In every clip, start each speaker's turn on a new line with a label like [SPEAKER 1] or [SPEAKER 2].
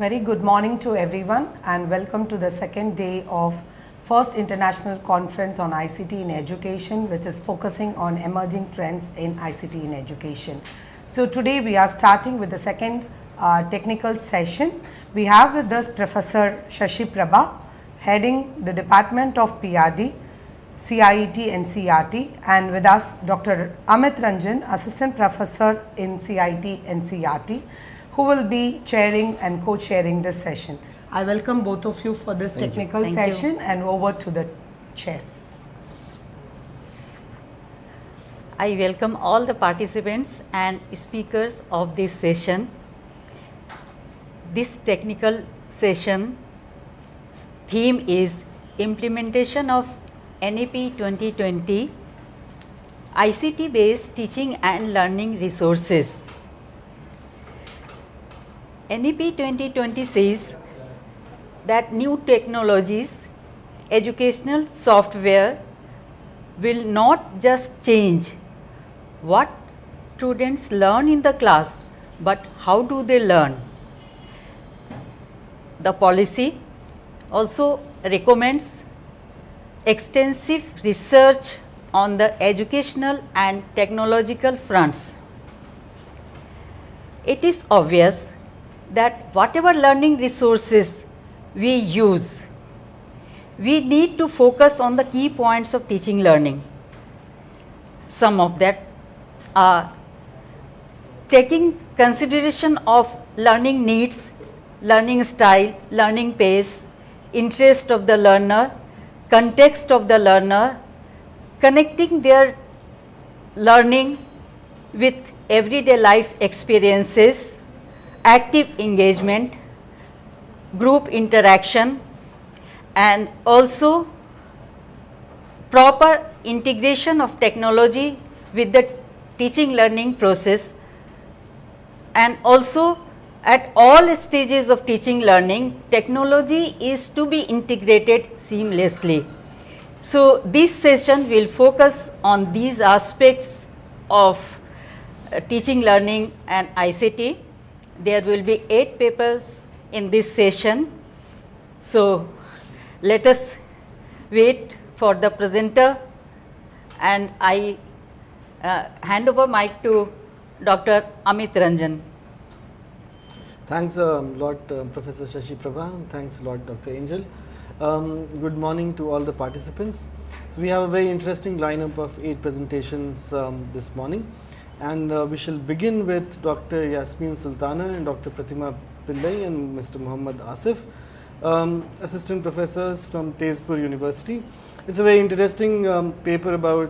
[SPEAKER 1] Very good morning to everyone and welcome to the second day of First International Conference on ICT in Education, which is focusing on emerging trends in ICT in education. So today we are starting with the second technical session. We have with us Professor Shashi Prabha, heading the Department of PRD, CIET and CRT, and with us Dr. Amit Ranjan, Assistant Professor in CIT and CRT, who will be chairing and co-chairing this session. I welcome both of you for this technical session and over to the chairs.
[SPEAKER 2] I welcome all the participants and speakers of this session. This technical session theme is implementation of NEP 2020 ICT based teaching and learning resources. NEP 2020 says that new technologies, educational software will not just change what students learn in the class, but how do they learn. The policy also recommends extensive research on the educational and technological fronts. It is obvious that whatever learning resources we use, we need to focus on the key points of teaching learning. Some of that are taking consideration of learning needs, learning style, learning pace, interest of the learner, context of the learner, connecting their learning with everyday life experiences, active engagement, group interaction, and also proper integration of technology with the teaching learning process, and also at all stages of teaching learning, technology is to be integrated seamlessly. So this session will focus on these aspects of teaching learning and ICT. There will be 8 papers in this session. So let us wait for the presenter, and I hand over mic to Dr. Amit Ranjan.
[SPEAKER 3] Thanks a lot, Professor Shashi Prabha, and thanks a lot, Dr. Angel. Good morning to all the participants. So we have a very interesting lineup of 8 presentations this morning, and we shall begin with Dr. Yasmin Sultana and Dr. Pratima Pillai and Mr. Muhammad Asif, assistant professors from Tezpur University. It's a very interesting paper about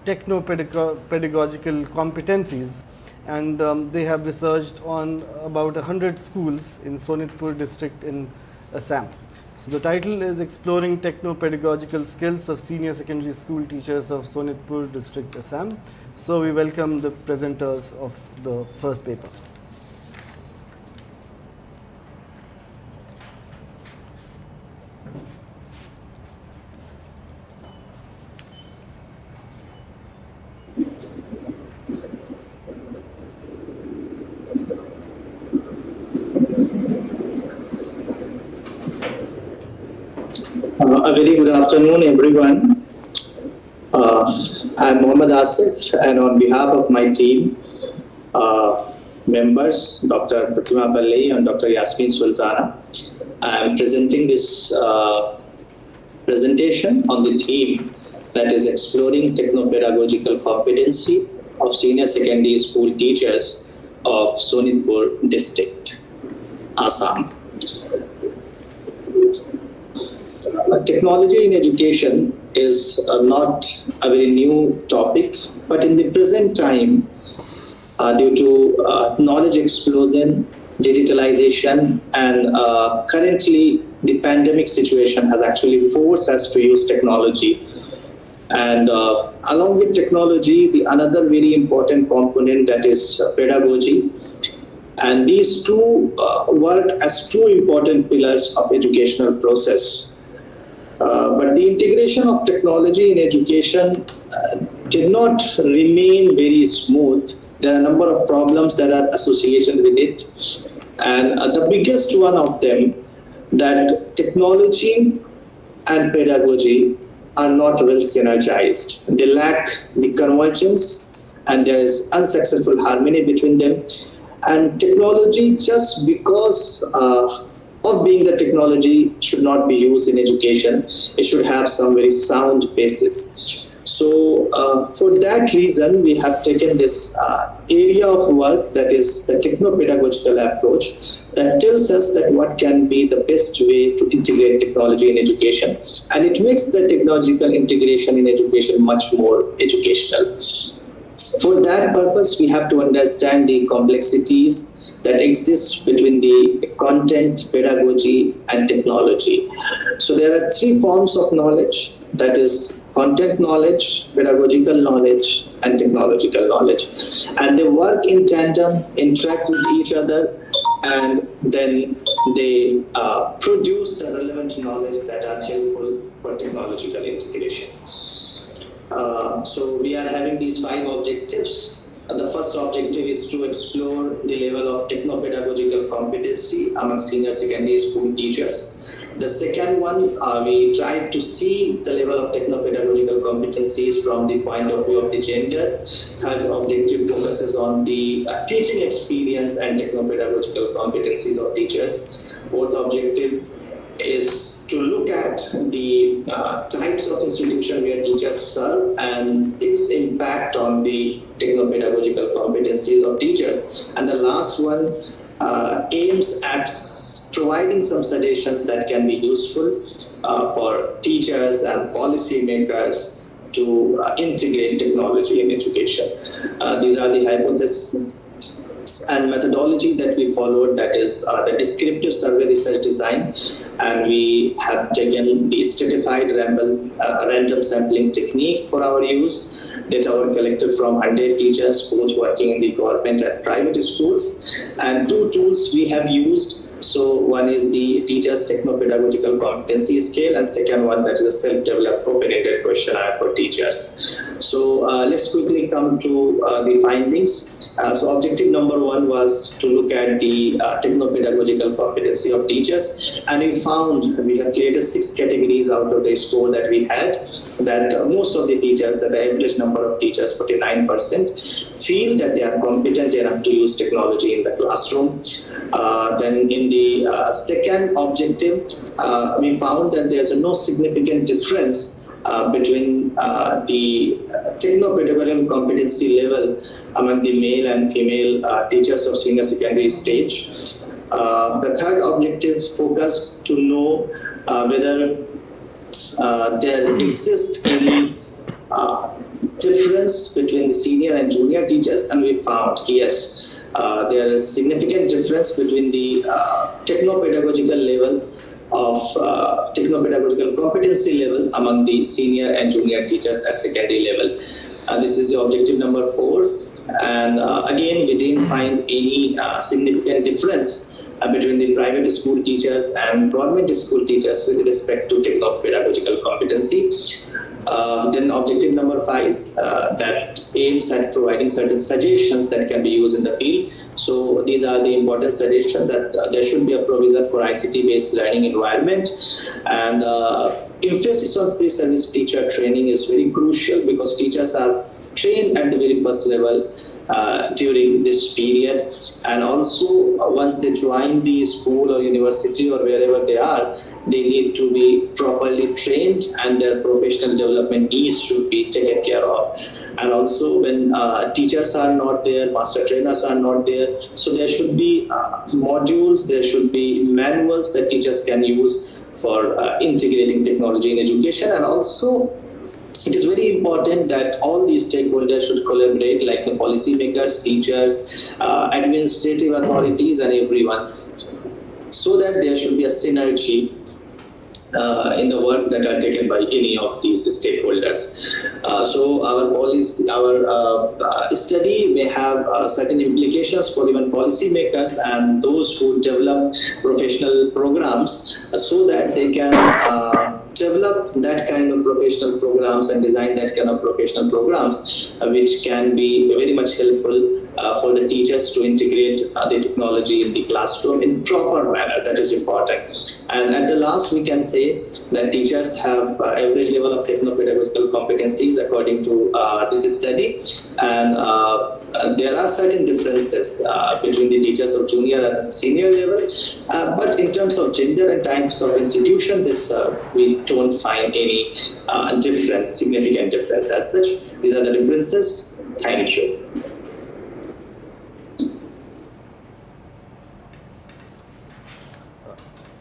[SPEAKER 3] techno-pedagogical competencies, and they have researched on about 100 schools in Sonitpur district in Assam. So the title is Exploring Techno-Pedagogical Skills of Senior Secondary School Teachers of Sonitpur district, Assam. So we welcome the presenters of the first paper.
[SPEAKER 4] A very good afternoon, everyone. I'm Muhammad Asif, and on behalf of my team members, Dr. Pratima Pillai and Dr. Yasmin Sultana, I am presenting this presentation on the theme that is exploring techno-pedagogical competency of senior secondary school teachers of Sonitpur district, Assam. Technology in education is not a very new topic, but in the present time, due to knowledge explosion, digitalization, and currently the pandemic situation has actually forced us to use technology. And along with technology, the another very important component, that is pedagogy. And these two work as two important pillars of educational process. But the integration of technology in education did not remain very smooth. There are a number of problems that are associated with it. And the biggest one of them, that technology and pedagogy are not well synergized. They lack the convergence and there is unsuccessful harmony between them. And technology, just because of being the technology, should not be used in education. It should have some very sound basis. So for that reason, we have taken this area of work, that is the techno-pedagogical approach, that tells us that what can be the best way to integrate technology in education, and it makes the technological integration in education much more educational. For that purpose, we have to understand the complexities that exist between the content, pedagogy, and technology. So there are three forms of knowledge, that is content knowledge, pedagogical knowledge, and technological knowledge. And they work in tandem, interact with each other, and then they produce the relevant knowledge that are helpful for technological integration. So we are having these 5 objectives. The first objective is to explore the level of techno-pedagogical competency among senior secondary school teachers. The second one, we tried to see the level of techno-pedagogical competencies from the point of view of the gender. Third objective focuses on the teaching experience and techno-pedagogical competencies of teachers. Fourth objective is to look at the types of institution where teachers serve and its impact on the techno-pedagogical competencies of teachers. And the last one aims at providing some suggestions that can be useful for teachers and policymakers to integrate technology in education. These are the hypotheses and methodology that we followed, that is the descriptive survey research design, and we have taken the stratified random sampling technique for our use. Data were collected from 100 teachers, both working in the government and private schools, and 2 tools we have used. So one is the teacher's techno-pedagogical competency scale, and second one, that is a self-developed open-ended questionnaire for teachers. So let's quickly come to the findings. So objective number 1 was to look at the techno-pedagogical competency of teachers, and we have created 6 categories out of the score that we had, that most of the teachers, that the average number of teachers, 49%, feel that they are competent enough to use technology in the classroom. Then in the second objective, we found that there's no significant difference between the techno-pedagogical competency level among the male and female teachers of senior secondary stage. The third objective focused to know whether there exists any difference between the senior and junior teachers, and we found yes, there is significant difference between the techno-pedagogical level of techno-pedagogical competency level among the senior and junior teachers at secondary level. This is the objective number 4, and again we didn't find any significant difference between the private school teachers and government school teachers with respect to techno-pedagogical competency. Then objective number 5 that aims at providing certain suggestions that can be used in the field. So these are the important suggestions, that there should be a provision for ICT based learning environment, and emphasis on pre-service teacher training is very crucial, because teachers are trained at the very first level during this period, and also once they join the school or university or wherever they are, they need to be properly trained, and their professional development needs should be taken care of. And also when teachers are not there, master trainers are not there, so there should be modules, there should be manuals that teachers can use for integrating technology in education. And also it is very important that all these stakeholders should collaborate, like the policymakers, teachers, administrative authorities, and everyone, so that there should be a synergy in the work that are taken by any of these stakeholders. So our study may have certain implications for even policymakers and those who develop professional programs, so that they can develop that kind of professional programs and design that kind of professional programs, which can be very much helpful for the teachers to integrate the technology in the classroom in proper manner. That is important. And at the last, we can say that teachers have average level of techno-pedagogical competencies according to this study, and there are certain differences between the teachers of junior and senior level, but in terms of gender and types of institution, this we don't find any significant difference as such. These are the differences. Thank you.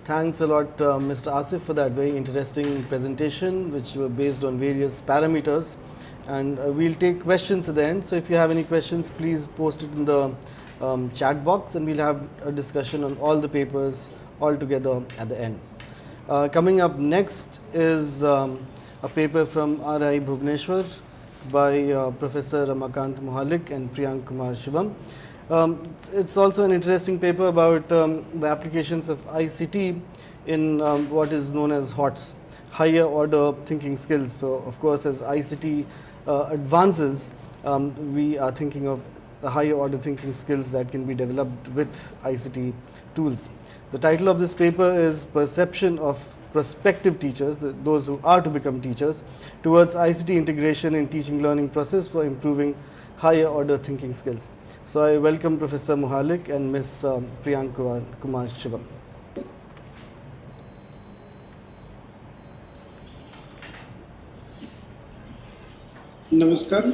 [SPEAKER 3] Thanks a lot, Mr. Asif, for that very interesting presentation, which were based on various parameters. And we'll take questions at the end. So if you have any questions, please post it in the chat box, and we'll have a discussion on all the papers all together at the end. Coming up next is a paper from RI Bhubaneswar by Professor Ramakant Mohalik and Priyank Kumar Shivam. It's also an interesting paper about the applications of ICT in what is known as HOTS, higher order thinking skills. So of course, as ICT advances, we are thinking of the higher order thinking skills that can be developed with ICT tools. The title of this paper is Perception of Prospective Teachers, those who are to become teachers, towards ICT integration in teaching learning process for improving higher order thinking skills. So I welcome Professor Mohalik and Ms. Priyank Kumar Shivam.
[SPEAKER 5] Namaskar.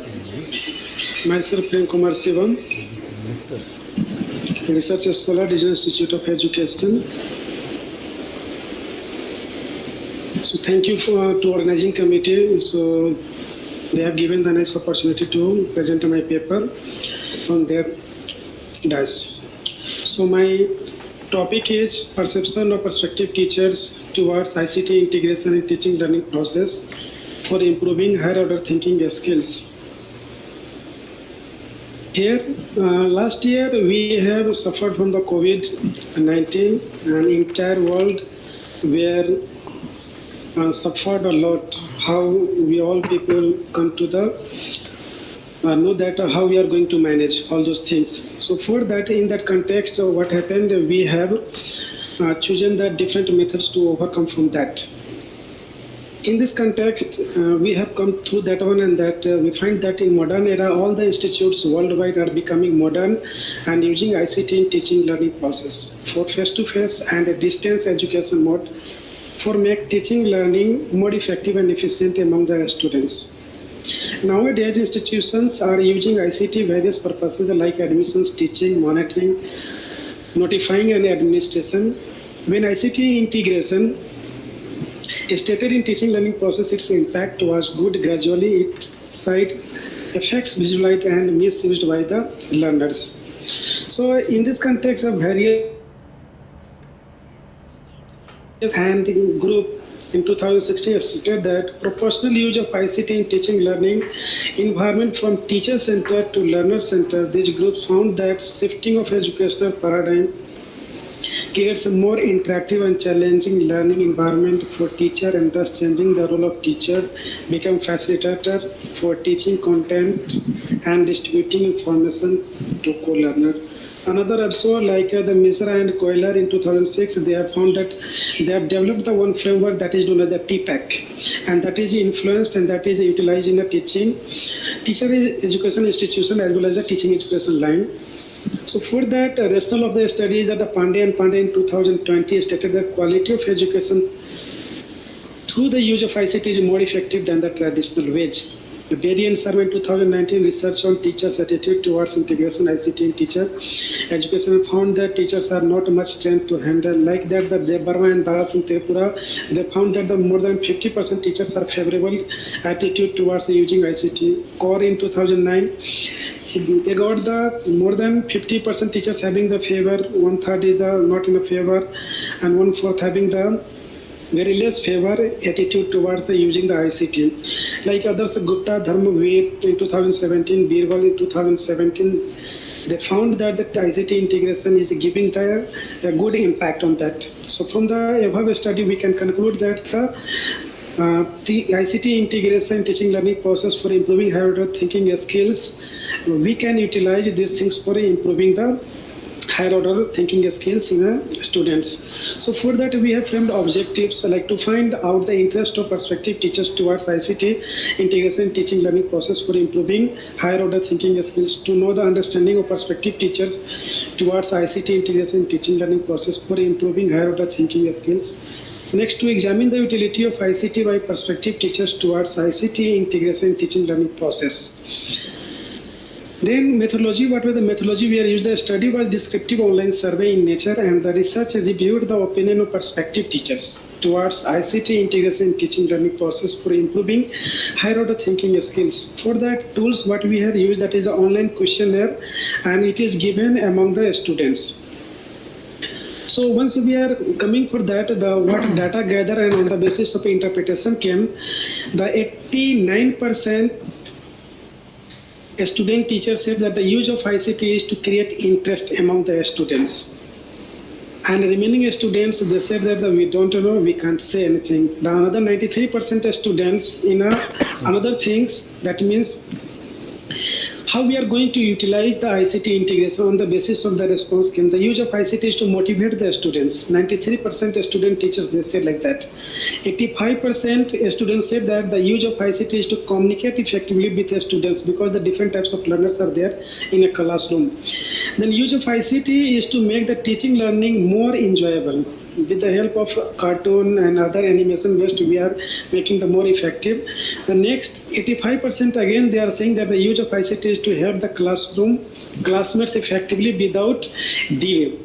[SPEAKER 5] Myself Priyank Kumar Shivam, Research Scholar, Digital Institute of Education. So thank you to organizing committee. So they have given the nice opportunity to present my paper on their dais. So my topic is perception of prospective teachers towards ICT integration in teaching learning process for improving higher order thinking skills. Here, last year we have suffered from the COVID-19, and entire world were suffered a lot. How we all people come to the know that how we are going to manage all those things. So for that, in that context, what happened, we have chosen the different methods to overcome from that. In this context, we have come through that one, and that we find that in modern era, all the institutes worldwide are becoming modern and using ICT in teaching learning process for face-to-face and a distance education mode for make teaching learning more effective and efficient among the students. Nowadays, institutions are using ICT various purposes like admissions, teaching, monitoring, notifying, and administration. When ICT integration is stated in teaching learning process, its impact was good. Gradually, its side effects visualized and misused by the learners. So, in this context of various and group in 2016 stated that proportional use of ICT in teaching learning environment from teacher center to learner center, these groups found that shifting of educational paradigm creates a more interactive and challenging learning environment for teacher, and thus changing the role of teacher, become facilitator for teaching content and distributing information to co-learner. Another also, like the Misra and Koiler in 2006, they have found that they have developed the one framework that is known as the TPAC, and that is influenced and that is utilized in the teacher education institution as well as the teaching education line. So for that, rationale of the studies that the Pandey in 2020 stated that quality of education through the use of ICT is more effective than the traditional ways. The Berry and Survey in 2019 research on teachers' attitude towards integration ICT in teacher education found that teachers are not much trained to handle. Like that, the Debarma and Das in Tripura, they found that the more than 50% teachers are favorable attitude towards using ICT. Core in 2009, they got the more than 50% teachers having the favor, 1/3 is not in a favor, and 1/4 having the very less favor attitude towards the using the ICT. Like others, Gupta, Dharmaveer in 2017, Birwal in 2017, they found that the ICT integration is giving a good impact on that. So from the above study, we can conclude that the ICT integration teaching learning process for improving higher order thinking skills. We can utilize these things for improving the higher order thinking skills in students. So for that we have framed objectives like to find out the interest of prospective teachers towards ICT integration teaching learning process for improving higher order thinking skills, to know the understanding of prospective teachers towards ICT integration teaching learning process for improving higher order thinking skills. Next, to examine the utility of ICT by prospective teachers towards ICT integration teaching learning process. Then methodology, what was the methodology we are used? The study was descriptive online survey in nature, and the research reviewed the opinion of prospective teachers towards ICT integration teaching learning process for improving higher order thinking skills. For that tools what we have used, that is an online questionnaire, and it is given among the students. So once we are coming for that, the what data gather and on the basis of interpretation came, the 89% student teachers said that the use of ICT is to create interest among the students. And remaining students, they said that we don't know, we can't say anything. The another 93% students in another things, that means how we are going to utilize the ICT integration. On the basis of the response came, the use of ICT is to motivate the students. 93% student teachers, they said like that. 85% students said that the use of ICT is to communicate effectively with the students, because the different types of learners are there in a classroom. Then use of ICT is to make the teaching learning more enjoyable. With the help of cartoon and other animation based, we are making the more effective. The next 85% again, they are saying that the use of ICT is to help the classmates effectively without delay.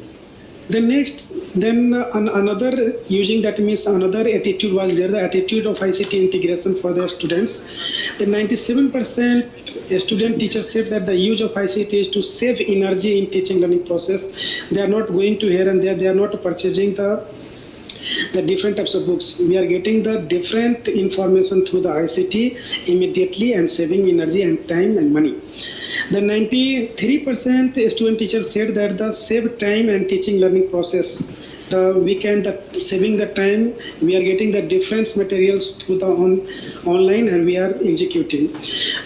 [SPEAKER 5] The next, then another using, that means another attitude was there, the attitude of ICT integration for the students. The 97% student teachers said that the use of ICT is to save energy in teaching learning process. They are not going to here and there, they are not purchasing the different types of books. We are getting the different information through the ICT immediately and saving energy and time and money. The 93% student teachers said that the save time and teaching learning process, saving the time, we are getting the different materials through the online and we are executing.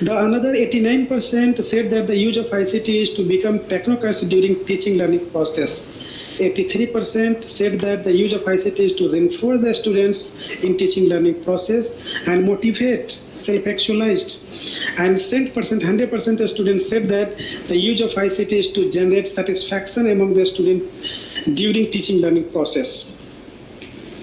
[SPEAKER 5] The another 89% said that the use of ICT is to become technocrats during teaching learning process. 83% said that the use of ICT is to reinforce the students in teaching learning process and motivate self-actualized. And 100% of students said that the use of ICT is to generate satisfaction among the students during teaching learning process.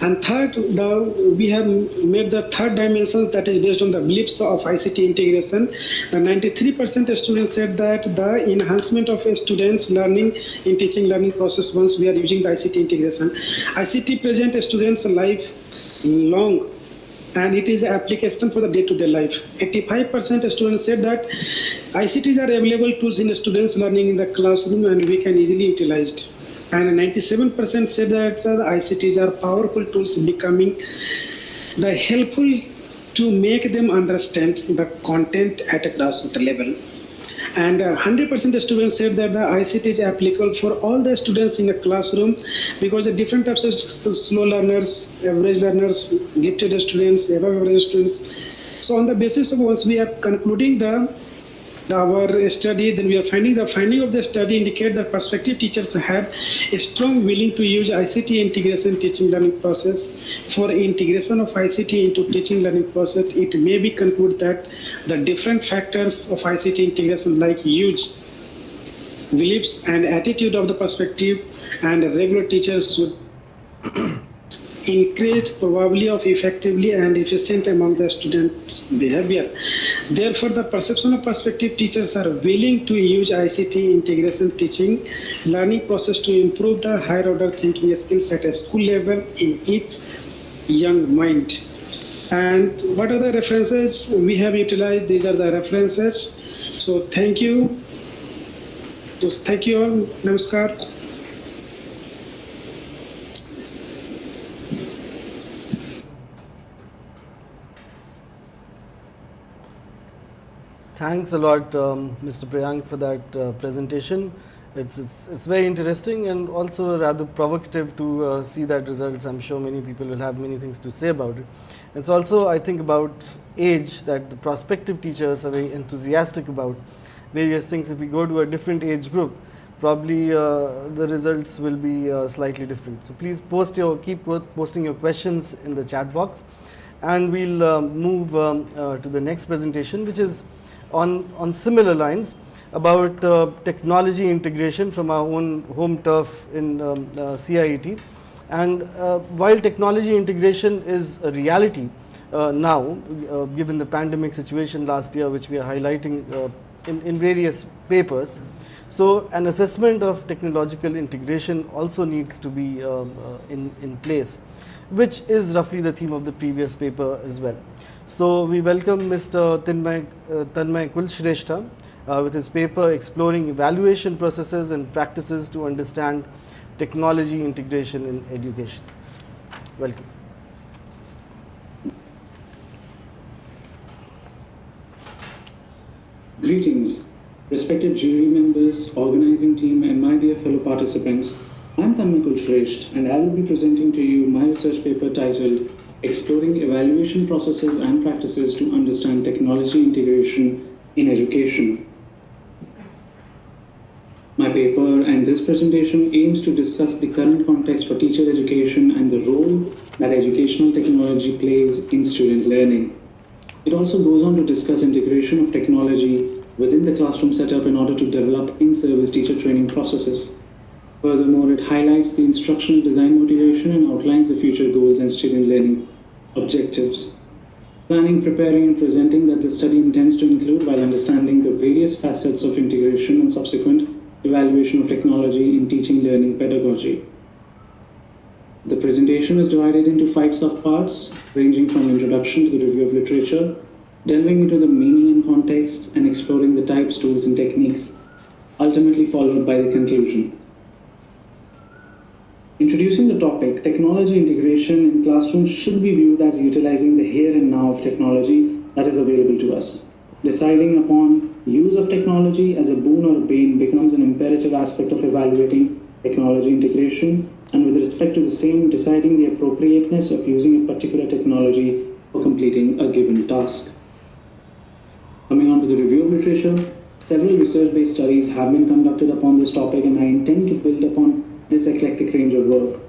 [SPEAKER 5] And third, we have made the third dimensions, that is based on the beliefs of ICT integration. The 93% of students said that the enhancement of a student's learning in teaching learning process once we are using the ICT integration. ICT present a student's life long, and it is an application for the day-to-day life. 85% of students said that ICTs are available tools in the students' learning in the classroom and we can easily utilize it. And 97% said that the ICTs are powerful tools, becoming the helpful to make them understand the content at a grassroots level. And 100% of students said that the ICT is applicable for all the students in a classroom, because the different types of slow learners, average learners, gifted students, above average students. So on the basis of once we are concluding our study, then we are finding of the study indicate that prospective teachers have a strong willing to use ICT integration teaching learning process. For integration of ICT into teaching learning process, it may be concluded that the different factors of ICT integration like use, beliefs and attitude of the prospective and regular teachers should increased probability of effectively and efficient among the students' behavior. Therefore, the perception of prospective teachers are willing to use ICT integration teaching learning process to improve the higher order thinking skills at a school level in each young mind. And what are the references we have utilized? These are the references. So thank you. Thank you all. Namaskar.
[SPEAKER 3] Thanks a lot, Mr. Priyank, for that presentation. It's very interesting and also rather provocative to see that results. I'm sure many people will have many things to say about it. It's also, I think, about age, that the prospective teachers are very enthusiastic about various things. If we go to a different age group, probably the results will be slightly different. So please keep posting your questions in the chat box, and we'll move to the next presentation, which is on similar lines about technology integration from our own home turf in CIET. And while technology integration is a reality now, given the pandemic situation last year, which we are highlighting in various papers, so an assessment of technological integration also needs to be in place, which is roughly the theme of the previous paper as well. So we welcome Mr. Tanmay Kulshrestha with his paper exploring evaluation processes and practices to understand technology integration in education. Welcome.
[SPEAKER 6] Greetings, respected jury members, organizing team, and my dear fellow participants. I'm Tanmay Kulshrestha, and I will be presenting to you my research paper titled Exploring Evaluation Processes and Practices to Understand Technology Integration in Education. My paper and this presentation aims to discuss the current context for teacher education and the role that educational technology plays in student learning. It also goes on to discuss integration of technology within the classroom setup in order to develop in-service teacher training processes. Furthermore, it highlights the instructional design motivation and outlines the future goals and student learning objectives. Planning, preparing, and presenting that the study intends to include while understanding the various facets of integration and subsequent evaluation of technology in teaching learning pedagogy. The presentation is divided into 5 subparts, ranging from introduction to the review of literature, delving into the meaning and context, and exploring the types, tools, and techniques, ultimately followed by the conclusion. Introducing the topic, technology integration in classrooms should be viewed as utilizing the here and now of technology that is available to us. Deciding upon use of technology as a boon or a bane becomes an imperative aspect of evaluating technology integration, and with respect to the same, deciding the appropriateness of using a particular technology for completing a given task. Coming on to the review of literature, several research-based studies have been conducted upon this topic, and I intend to build upon this eclectic range of work.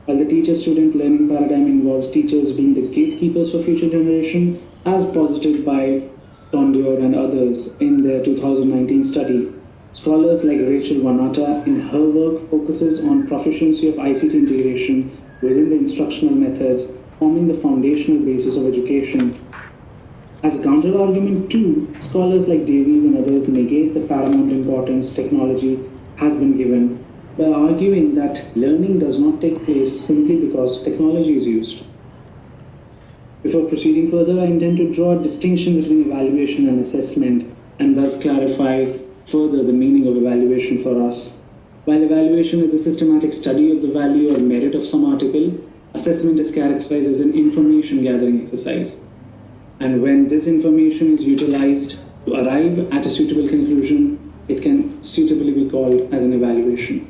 [SPEAKER 6] While the teacher-student learning paradigm involves teachers being the gatekeepers for future generation, as posited by Tondier and others in their 2019 study, scholars like Rachel Vanata in her work focuses on proficiency of ICT integration within the instructional methods, forming the foundational basis of education. As a counter-argument too, scholars like Davies and others negate the paramount importance technology has been given by arguing that learning does not take place simply because technology is used. Before proceeding further, I intend to draw a distinction between evaluation and assessment, and thus clarify further the meaning of evaluation for us. While evaluation is a systematic study of the value or merit of some article, assessment is characterized as an information gathering exercise. And when this information is utilized to arrive at a suitable conclusion, it can suitably be called as an evaluation.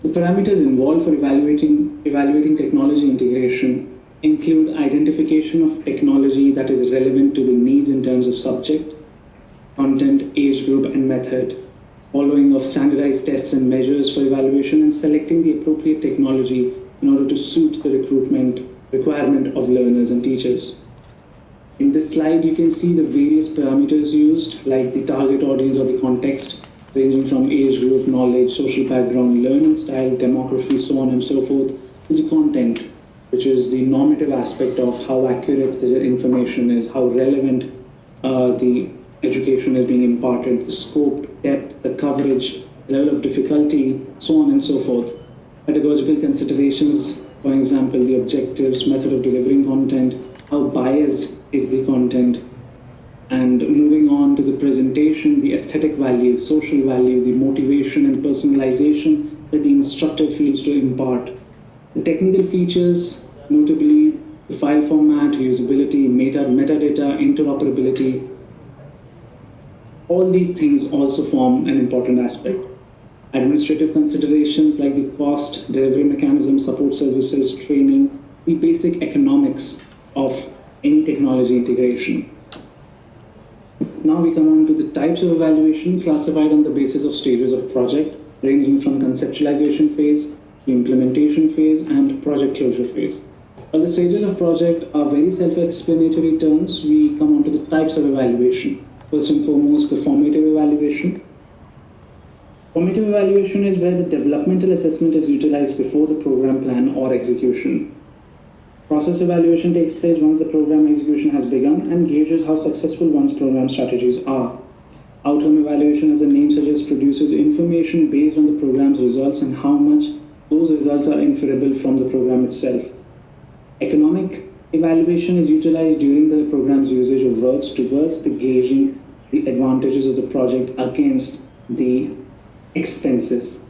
[SPEAKER 6] The parameters involved for evaluating technology integration include identification of technology that is relevant to the needs in terms of subject, content, age group, and method, following of standardized tests and measures for evaluation, and selecting the appropriate technology in order to suit the requirement of learners and teachers. In this slide, you can see the various parameters used, like the target audience or the context, ranging from age group, knowledge, social background, learning style, demography, so on and so forth, to the content, which is the normative aspect of how accurate the information is, how relevant the education is being imparted, the scope, depth, the coverage, level of difficulty, so on and so forth. Pedagogical considerations, for example, the objectives, method of delivering content, how biased is the content, and moving on to the presentation, the aesthetic value, social value, the motivation and personalization that the instructor feels to impart. The technical features, notably the file format, usability, metadata, interoperability, all these things also form an important aspect. Administrative considerations like the cost, delivery mechanism, support services, training, the basic economics of any technology integration. Now we come on to the types of evaluation classified on the basis of stages of project, ranging from conceptualization phase to implementation phase and project closure phase. While the stages of project are very self-explanatory terms, we come on to the types of evaluation. First and foremost, the formative evaluation. Formative evaluation is where the developmental assessment is utilized before the program plan or execution. Process evaluation takes place once the program execution has begun and gauges how successful one's program strategies are. Outcome evaluation, as the name suggests, produces information based on the program's results and how much those results are inferable from the program itself. Economic evaluation is utilized during the program's usage of words towards the gauging the advantages of the project against the expenses.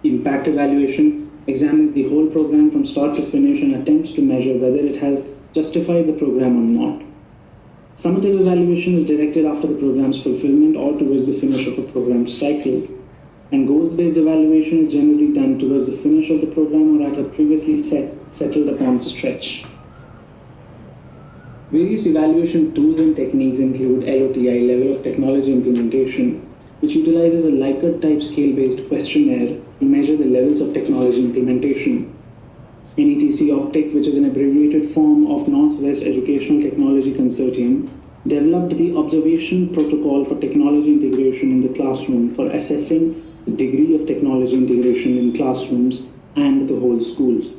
[SPEAKER 6] Impact evaluation examines the whole program from start to finish and attempts to measure whether it has justified the program or not. Summative evaluation is directed after the program's fulfillment or towards the finish of a program cycle. And goals-based evaluation is generally done towards the finish of the program or at a previously settled upon stretch. Various evaluation tools and techniques include LOTI, Level of Technology Implementation, which utilizes a Likert type scale-based questionnaire to measure the levels of technology implementation. NETC Optic, which is an abbreviated form of Northwest Educational Technology Consortium, developed the observation protocol for technology integration in the classroom for assessing the degree of technology integration in classrooms and the whole schools.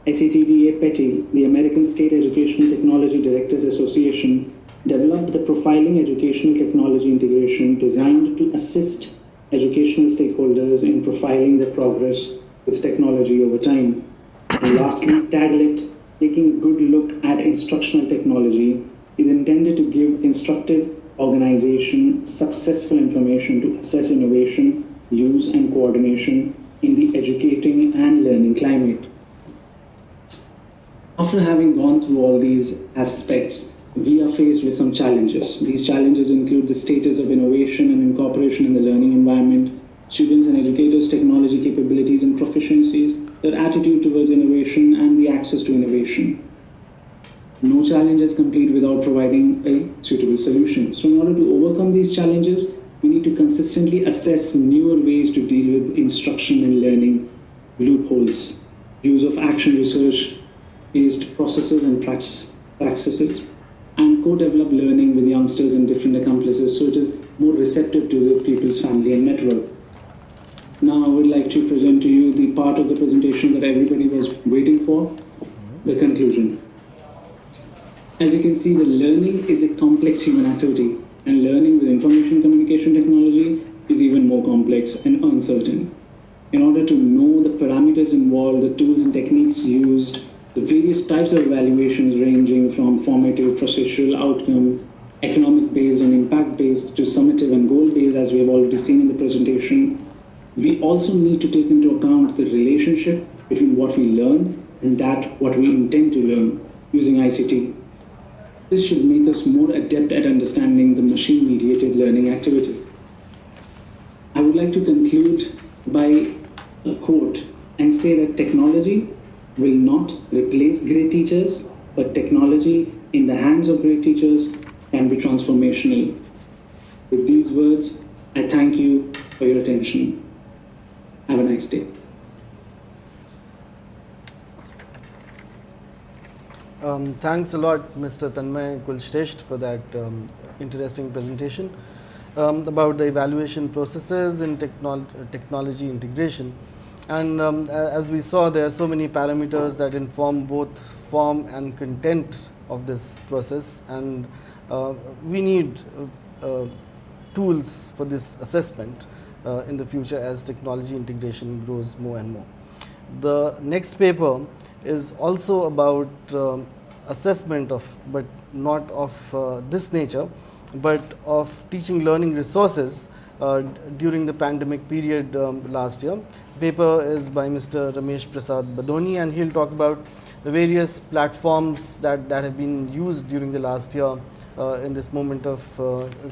[SPEAKER 6] ICT Petty, the American State Educational Technology Directors Association, developed the Profiling Educational Technology Integration designed to assist educational stakeholders in profiling their progress with technology over time. And lastly, Taglit, taking a good look at instructional technology, is intended to give instructive organization successful information to assess innovation, use and coordination in the educating and learning climate. After having gone through all these aspects, we are faced with some challenges. These challenges include the status of innovation and incorporation in the learning environment, students and educators' technology capabilities and proficiencies, their attitude towards innovation, and the access to innovation. No challenge is complete without providing a suitable solution. So in order to overcome these challenges, we need to consistently assess newer ways to deal with instruction and learning loopholes, use of action research-based processes and practices, and co-develop learning with youngsters and different accomplices so it is more receptive to the pupil's family and network. Now I would like to present to you the part of the presentation that everybody was waiting for, the conclusion. As you can see, the learning is a complex human activity, and learning with information communication technology is even more complex and uncertain. In order to know the parameters involved, the tools and techniques used, the various types of evaluations ranging from formative, procedural, outcome, economic-based and impact-based to summative and goal-based, as we have already seen in the presentation, we also need to take into account the relationship between what we learn and what we intend to learn using ICT. This should make us more adept at understanding the machine-mediated learning activity. I would like to conclude by a quote and say that technology will not replace great teachers, but technology in the hands of great teachers can be transformational. With these words, I thank you for your attention. Have a nice day.
[SPEAKER 3] Thanks a lot, Mr. Tanmay Kulshrestha, for that interesting presentation about the evaluation processes in technology integration. And as we saw, there are so many parameters that inform both form and content of this process, and we need tools for this assessment in the future as technology integration grows more and more. The next paper is also about assessment of, but not of this nature, but of teaching learning resources during the pandemic period last year. The paper is by Mr. Ramesh Prasad Badoni, and he'll talk about the various platforms that have been used during the last year in this moment of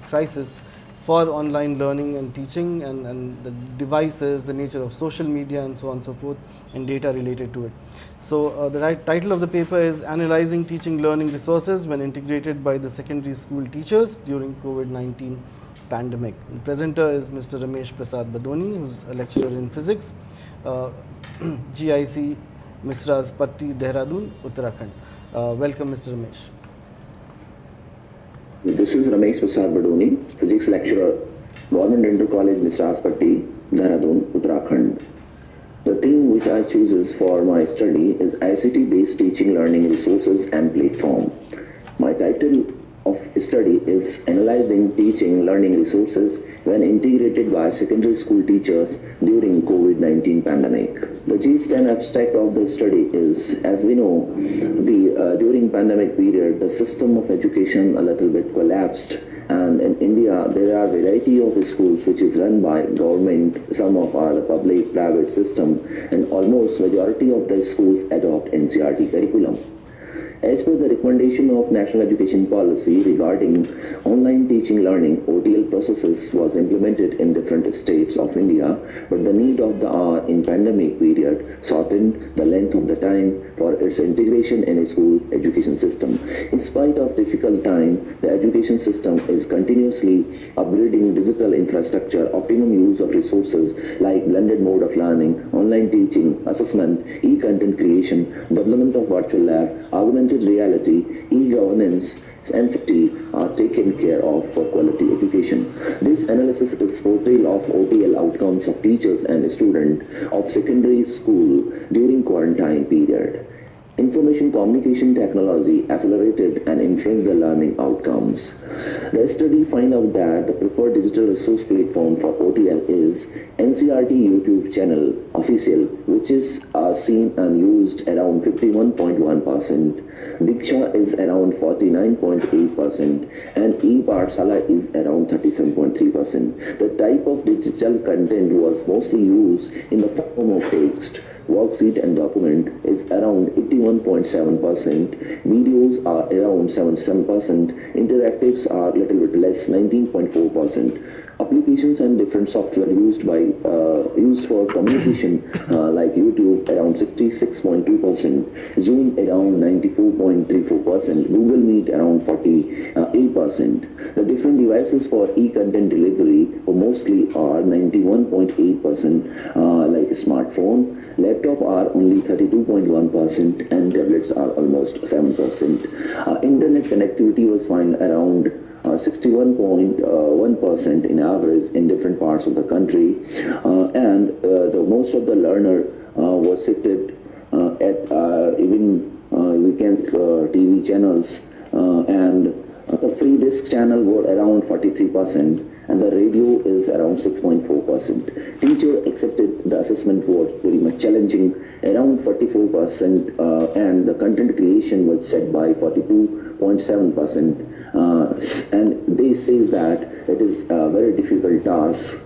[SPEAKER 3] crisis for online learning and teaching, and the devices, the nature of social media and so on and so forth, and data related to it. So the title of the paper is Analyzing Teaching Learning Resources when Integrated by the Secondary School Teachers During COVID-19 Pandemic. The presenter is Mr. Ramesh Prasad Badoni, who is a lecturer in physics, GIC Misra's Patti, Dehradun, Uttarakhand. Welcome, Mr. Ramesh.
[SPEAKER 7] This is Ramesh Prasad Badoni, physics lecturer, Government Inter College, Misra's Patti, Dehradun, Uttarakhand. The theme which I choose for my study is ICT-based teaching learning resources and platform. My title of study is Analyzing Teaching Learning Resources when Integrated by Secondary School Teachers During COVID-19 Pandemic. The G-STEM abstract of the study is, as we know, during pandemic period, the system of education a little bit collapsed, and in India there are variety of schools which is run by government, some of are the public private system, and almost majority of the schools adopt NCERT curriculum. As per the recommendation of National Education Policy regarding online teaching learning, OTL processes was implemented in different states of India, but the need of the hour in pandemic period shortened the length of the time for its integration in a school education system. In spite of difficult time, the education system is continuously upgrading digital infrastructure, optimum use of resources like blended mode of learning, online teaching, assessment, e-content creation, development of virtual lab, augmented reality, e-governance, and safety are taken care of for quality education. This analysis is portrayal of OTL outcomes of teachers and students of secondary school during quarantine period. Information communication technology accelerated and influenced the learning outcomes. The study find out that the preferred digital resource platform for OTL is NCERT YouTube channel official, which is seen and used around 51.1%. Diksha is around 49.8%, and e-Pathshala is around 37.3%. The type of digital content was mostly used in the form of text. Worksheet and document is around 81.7%, videos are around 77%, interactives are a little bit less, 19.4%. Applications and different software used for communication like YouTube around 66.2%, Zoom around 94.34%, Google Meet around 48%. The different devices for e-content delivery mostly are 91.8%, like smartphone, laptop are only 32.1%, and tablets are almost 7%. Internet connectivity was found around 61.1% in average in different parts of the country, and the most of the learner was shifted at even we can TV channels, and the free disc channel were around 43%, and the radio is around 6.4%. Teacher accepted the assessment was very much challenging, around 44%, and the content creation was set by 42.7%. And they says that it is a very difficult task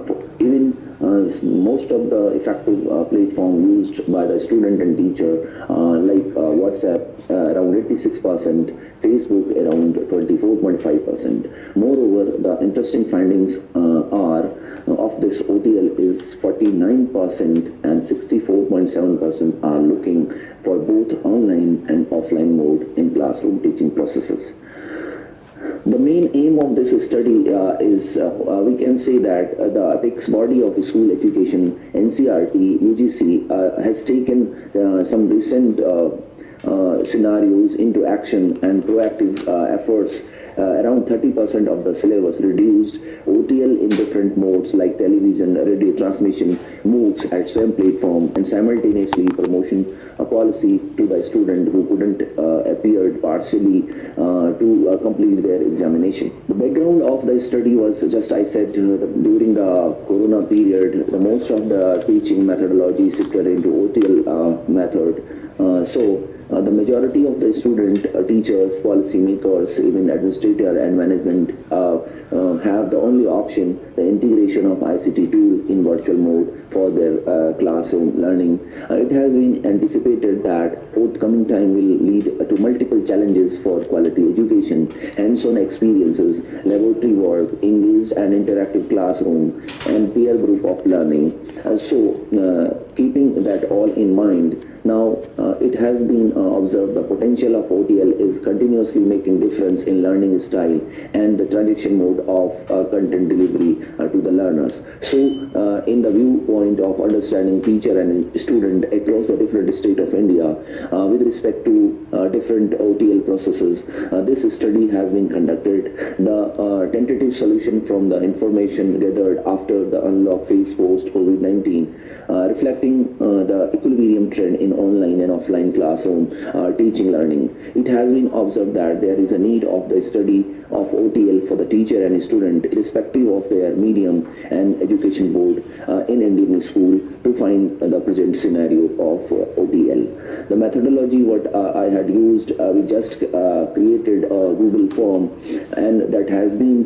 [SPEAKER 7] for even most of the effective platform used by the student and teacher, like WhatsApp around 86%, Facebook around 24.5%. Moreover, the interesting findings are of this OTL is 49% and 64.7% are looking for both online and offline mode in classroom teaching processes. The main aim of this study is, we can say that the apex body of school education, NCERT, UGC, has taken some recent scenarios into action and proactive efforts. Around 30% of the syllabus reduced, OTL in different modes like television, radio transmission, MOOCs at same platform, and simultaneously promotion a policy to the student who couldn't appear partially to complete their examination. The background of the study was, just I said, during the corona period, the most of the teaching methodology shifted into OTL method. The majority majority of the student, teachers, policymakers, even administrator and management have the only option, the integration of ICT tool in virtual mode for their classroom learning. It has been anticipated that forthcoming time will lead to multiple challenges for quality education, hands-on experiences, laboratory work, engaged and interactive classroom, and peer group of learning. Keeping that all in mind, now it has been observed the potential of OTL is continuously making difference in learning style and the transaction mode of content delivery to the learners. So in the viewpoint of understanding teacher and student across the different state of India with respect to different OTL processes, this study has been conducted. The tentative solution from the information gathered after the unlock phase post COVID-19 reflecting the equilibrium trend in online and offline classroom teaching learning. It has been observed that there is a need of the study of OTL for the teacher and student irrespective of their medium and education board in Indian school to find the present scenario of OTL. The methodology what I had used, we just created a Google form, and that has been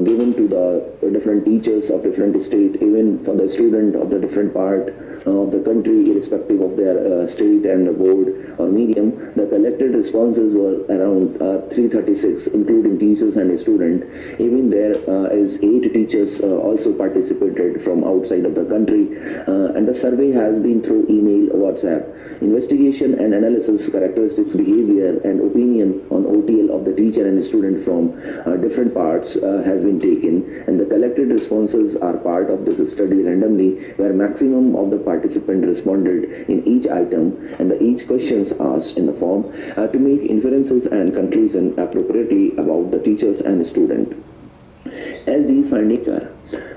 [SPEAKER 7] given to the different teachers of different state, even for the student of the different part of the country irrespective of their state and board or medium. The collected responses were around 336 including teachers and student. Even there is 8 teachers also participated from outside of the country, and the survey has been through email, WhatsApp. Investigation and analysis characteristics, behavior and opinion on OTL of the teacher and student from different parts has been taken, and the collected responses are part of this study randomly, where maximum of the participant responded in each item and each questions asked in the form to make inferences and conclusion appropriately about the teachers and student. As these findings are,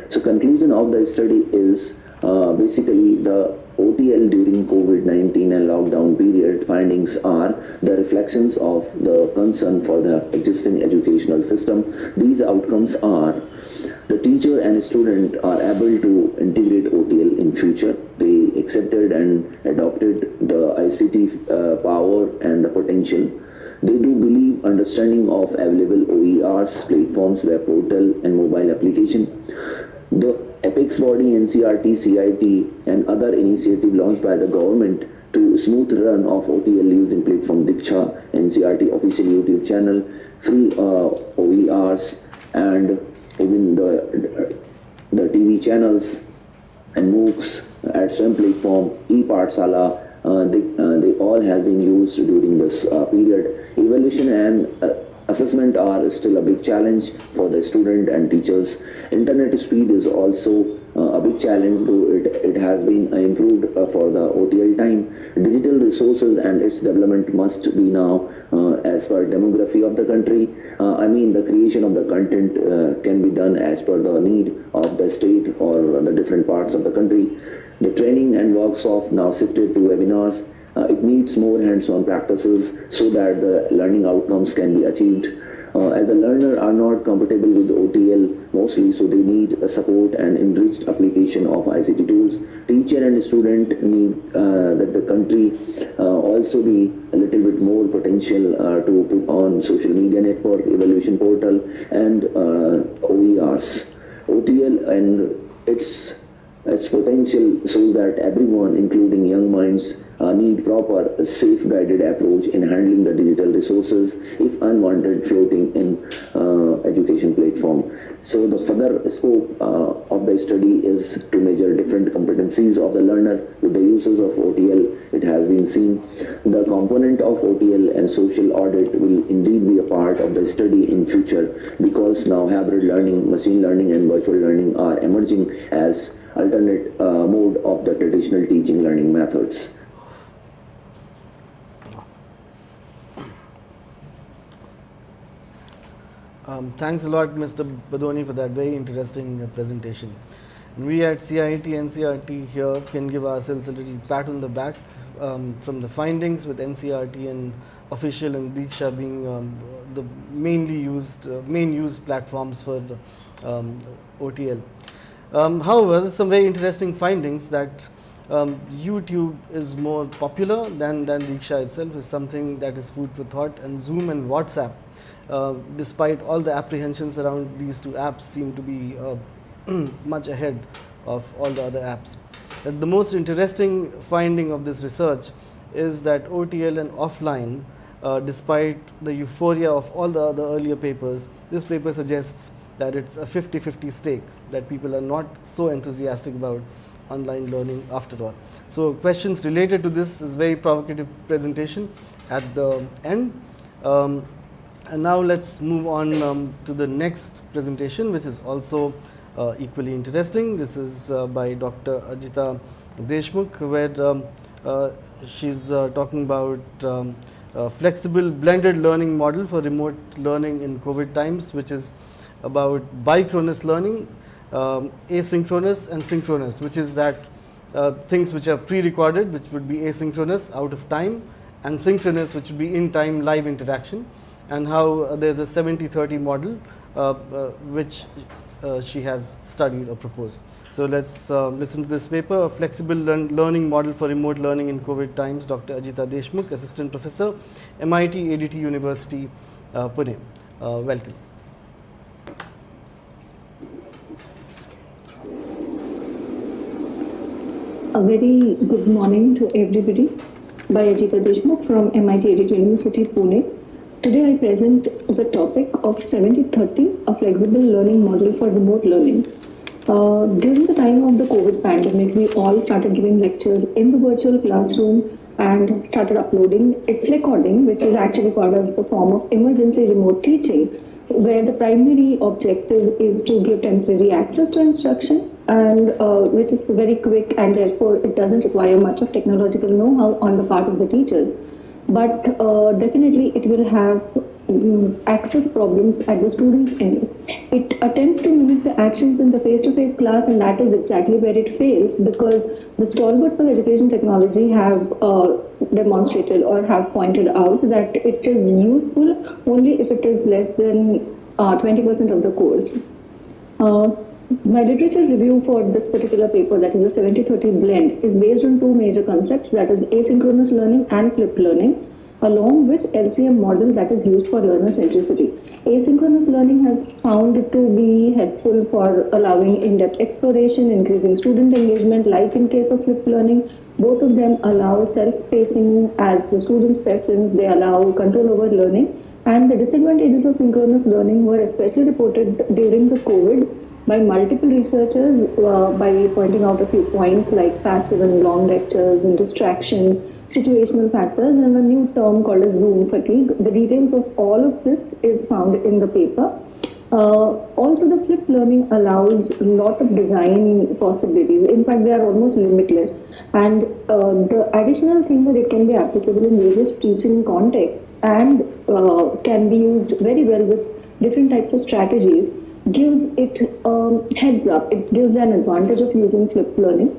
[SPEAKER 7] so conclusion of the study is basically the OTL during COVID-19 and lockdown period findings are the reflections of the concern for the existing educational system. These outcomes are the teacher and student are able to integrate OTL in future. They accepted and adopted the ICT power and the potential. They do believe understanding of available OERs, platforms, web portal and mobile application. The apex body NCRT, CIT and other initiative launched by the government to smooth run of OTL using platform Diksha, NCRT official YouTube channel, free OERs and even the TV channels and MOOCs at some platform, e-Pathshala, they all has been used during this period. Evaluation and assessment are still a big challenge for the student and teachers. Internet speed is also a big challenge, though it has been improved for the OTL time. Digital resources and its development must be now as per demography of the country. The creation of the content can be done as per the need of the state or the different parts of the country. The training and workshop now shifted to webinars. It needs more hands-on practices so that the learning outcomes can be achieved. As a learner are not compatible with OTL mostly, so they need a support and enriched application of ICT tools. Teacher and student need that the country also be a little bit more potential to put on social media network, evaluation portal and OERs. OTL and its potential shows that everyone, including young minds, need proper, safe-guided approach in handling the digital resources if unwanted floating in education platform. So the further scope of the study is to measure different competencies of the learner with the uses of OTL. It has been seen the component of OTL and social audit will indeed be a part of the study in future, because now hybrid learning, machine learning and virtual learning are emerging as alternate mode of the traditional teaching learning methods.
[SPEAKER 3] Thanks a lot, Mr. Badoni, for that very interesting presentation. And we at CIT NCRT here can give ourselves a little pat on the back from the findings, with NCRT and official and Diksha being the main used platforms for OTL. However, some very interesting findings that YouTube is more popular than Diksha itself, is something that is food for thought, and Zoom and WhatsApp, despite all the apprehensions around these two apps, seem to be much ahead of all the other apps. The most interesting finding of this research is that OTL and offline, despite the euphoria of all the other earlier papers, this paper suggests that it's a 50-50 stake, that people are not so enthusiastic about online learning after all. So questions related to this is very provocative presentation at the end. And now let's move on to the next presentation, which is also equally interesting. This is by Dr. Ajita Deshmukh, where she's talking about flexible blended learning model for remote learning in COVID times, which is about bichronous learning, asynchronous and synchronous, which is that things which are pre-recorded, which would be asynchronous, out of time, and synchronous, which would be in-time live interaction, and how there's a 70-30 model which she has studied or proposed. So let's listen to this paper, a flexible learning model for remote learning in COVID times, Dr. Ajita Deshmukh, Assistant Professor, MIT ADT University, Pune. Welcome.
[SPEAKER 8] A very good morning to everybody. By Ajita Deshmukh from MIT ADT University, Pune. Today I present the topic of 70-30, a flexible learning model for remote learning. During the time of the COVID pandemic, we all started giving lectures in the virtual classroom and started uploading its recording, which is actually called as the form of emergency remote teaching, where the primary objective is to give temporary access to instruction, and which is very quick, and therefore it doesn't require much of technological know-how on the part of the teachers. But definitely it will have access problems at the students' end. It attempts to mimic the actions in the face-to-face class, and that is exactly where it fails, because the stalwarts of education technology have demonstrated or have pointed out that it is useful only if it is less than 20% of the course. My literature review for this particular paper, that is a 70-30 blend, is based on two major concepts, that is asynchronous learning and flipped learning, along with LCM model that is used for learner centricity. Asynchronous learning has found to be helpful for allowing in-depth exploration, increasing student engagement, like in case of flipped learning. Both of them allow self-pacing as the student's preference, they allow control over learning. And the disadvantages of synchronous learning were especially reported during the COVID by multiple researchers by pointing out a few points like passive and long lectures and distraction, situational factors, and a new term called as Zoom fatigue. The details of all of this is found in the paper. Also, the flipped learning allows a lot of design possibilities. In fact, they are almost limitless. And the additional thing that it can be applicable in various teaching contexts and can be used very well with different types of strategies gives it heads up. It gives an advantage of using flipped learning.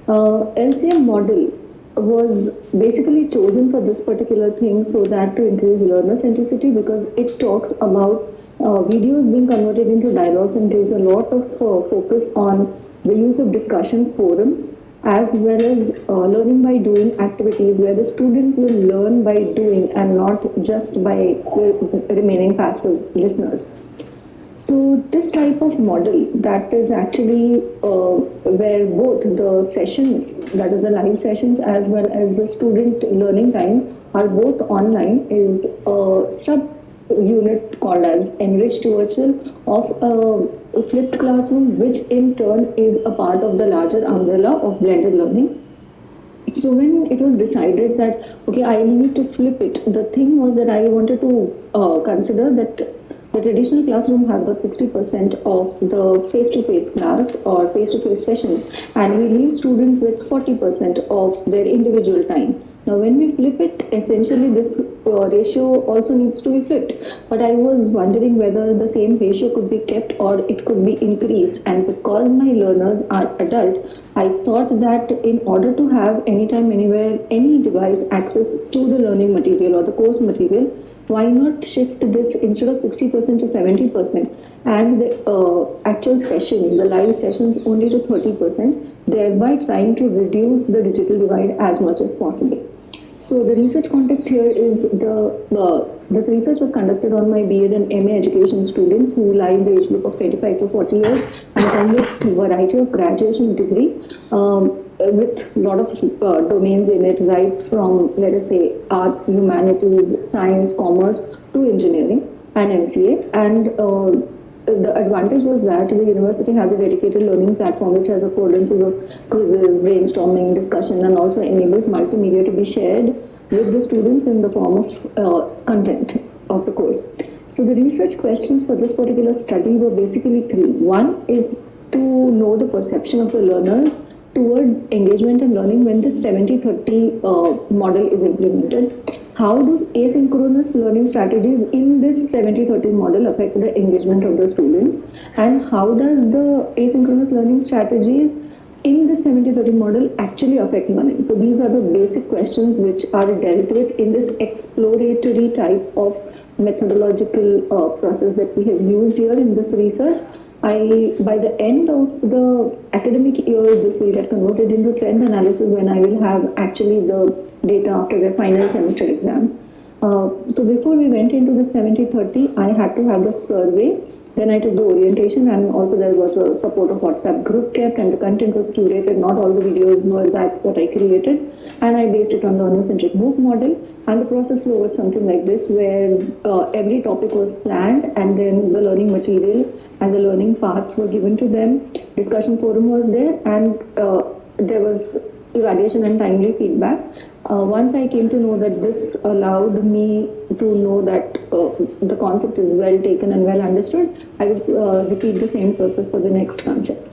[SPEAKER 8] LCM model was basically chosen for this particular thing so that to increase learner centricity, because it talks about videos being converted into dialogues and gives a lot of focus on the use of discussion forums as well as learning by doing activities where the students will learn by doing and not just by remaining passive listeners. So this type of model that is actually where both the sessions, that is the live sessions, as well as the student learning time are both online, is a sub-unit called as enriched virtual of a flipped classroom, which in turn is a part of the larger umbrella of blended learning. So when it was decided that, okay, I need to flip it, the thing was that I wanted to consider that the traditional classroom has got 60% of the face-to-face class or face-to-face sessions, and we leave students with 40% of their individual time. Now, when we flip it, essentially this ratio also needs to be flipped. But I was wondering whether the same ratio could be kept or it could be increased. And because my learners are adult, I thought that in order to have anytime, anywhere, any device access to the learning material or the course material, why not shift this instead of 60% to 70% and the actual sessions, the live sessions only to 30%, thereby trying to reduce the digital divide as much as possible. So the research context here is this research was conducted on my B.Ed and MA education students who lie in the age group of 25 to 40 years and come with a variety of graduation degree with a lot of domains in it, right from, let us say, arts, humanities, science, commerce to engineering and MCA. And the advantage was that the university has a dedicated learning platform which has affordances of quizzes, brainstorming, discussion, and also enables multimedia to be shared with the students in the form of content of the course. So the research questions for this particular study were basically three. One is to know the perception of the learner towards engagement and learning when the 70-30 model is implemented. How do asynchronous learning strategies in this 70-30 model affect the engagement of the students? And how does the asynchronous learning strategies in the 70-30 model actually affect learning? So these are the basic questions which are dealt with in this exploratory type of methodological process that we have used here in this research. By the end of the academic year, this will get converted into trend analysis when I will have actually the data after the final semester exams. So before we went into the 70-30, I had to have the survey. Then I took the orientation, and also there was a support of WhatsApp group kept, and the content was curated. Not all the videos were that what I created, and I based it on learner-centric MOOC model. And the process flow was something like this, where every topic was planned, and then the learning material and the learning paths were given to them. Discussion forum was there, and there was evaluation and timely feedback. Once I came to know that this allowed me to know that the concept is well taken and well understood, I would repeat the same process for the next concept.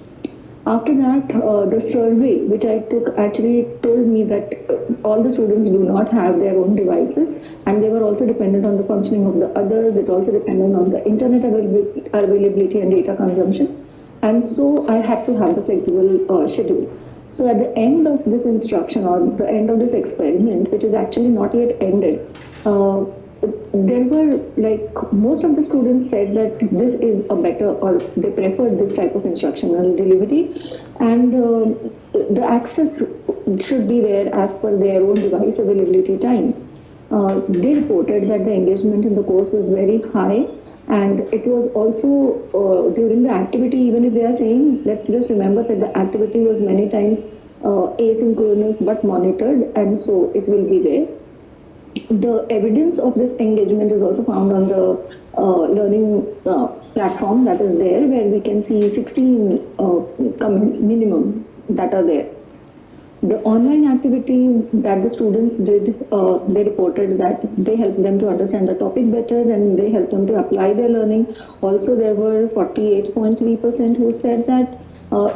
[SPEAKER 8] After that, the survey which I took actually told me that all the students do not have their own devices, and they were also dependent on the functioning of the others. It also depended on the internet availability and data consumption. And so I had to have the flexible schedule. So at the end of this instruction, or the end of this experiment, which is actually not yet ended, there were, like, most of the students said that this is a better, or they preferred this type of instructional delivery, and the access should be there as per their own device availability time. They reported that the engagement in the course was very high, and it was also during the activity, even if they are saying, let's just remember that the activity was many times asynchronous but monitored, and so it will be there. The evidence of this engagement is also found on the learning platform that is there, where we can see 16 comments minimum that are there. The online activities that the students did, they reported that they helped them to understand the topic better, and they helped them to apply their learning. Also, there were 48.3% who said that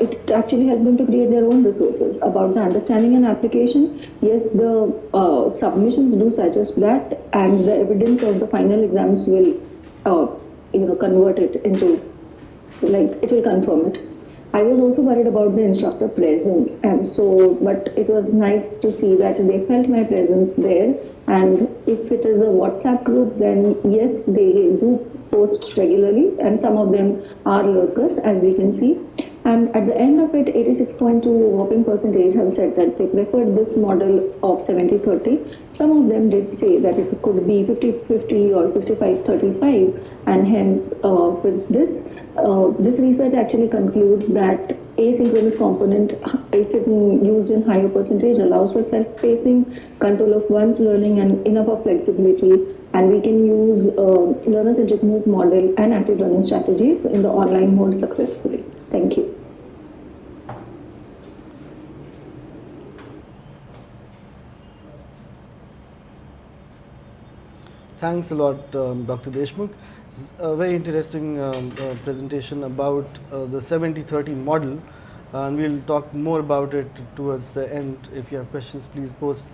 [SPEAKER 8] it actually helped them to create their own resources about the understanding and application. Yes, the submissions do suggest that, and the evidence of the final exams will, convert it into, like, it will confirm it. I was also worried about the instructor presence, and so, but it was nice to see that they felt my presence there. And if it is a WhatsApp group, then yes, they do post regularly, and some of them are lurkers, as we can see. And at the end of it, 86.2 whopping percentage have said that they preferred this model of 70-30. Some of them did say that it could be 50-50 or 65-35, and hence with this, this research actually concludes that asynchronous component, if it used in higher percentage, allows for self-pacing, control of one's learning, and enough of flexibility. And we can use learner-centric MOOC model and active learning strategy in the online mode successfully. Thank you.
[SPEAKER 3] Thanks a lot, Dr. Deshmukh. A very interesting presentation about the 70-30 model, and we'll talk more about it towards the end. If you have questions, please post,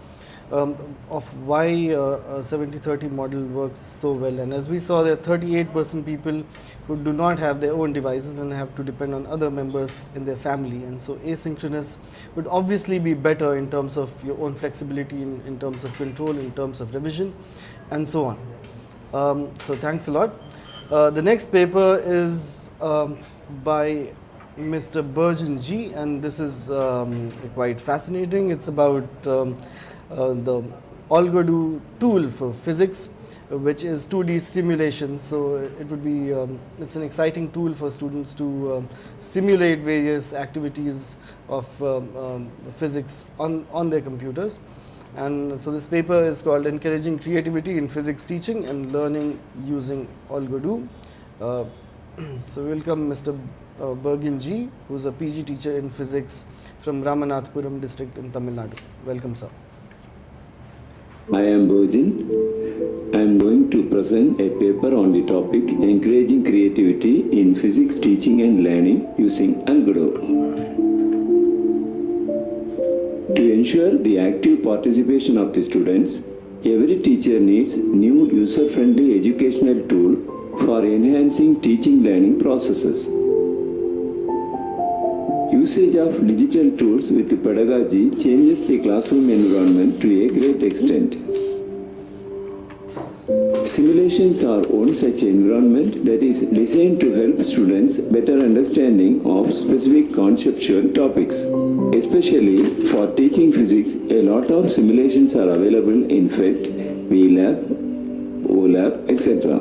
[SPEAKER 3] of why a 70-30 model works so well. And as we saw, there are 38% people who do not have their own devices and have to depend on other members in their family, and so asynchronous would obviously be better in terms of your own flexibility, in terms of control, in terms of revision, and so on. So thanks a lot. The next paper is by Mr. Burjan G, and this is quite fascinating. It's about the AlgoDo tool for physics, which is 2D simulation. So it would be it's an exciting tool for students to simulate various activities of physics on their computers. And so this paper is called Encouraging Creativity in Physics Teaching and Learning Using AlgoDo. So we welcome Mr. Burjan G, who is a PG teacher in physics from Ramanathapuram district in Tamil Nadu. Welcome, sir.
[SPEAKER 9] I am Burjan. I am going to present a paper on the topic Encouraging Creativity in Physics Teaching and Learning Using AlgoDo. To ensure the active participation of the students, every teacher needs new user-friendly educational tool for enhancing teaching-learning processes. Usage of digital tools with pedagogy changes the classroom environment to a great extent. Simulations are one such environment that is designed to help students better understanding of specific conceptual topics. Especially for teaching physics, a lot of simulations are available in PhET, VLab, OLab, etc.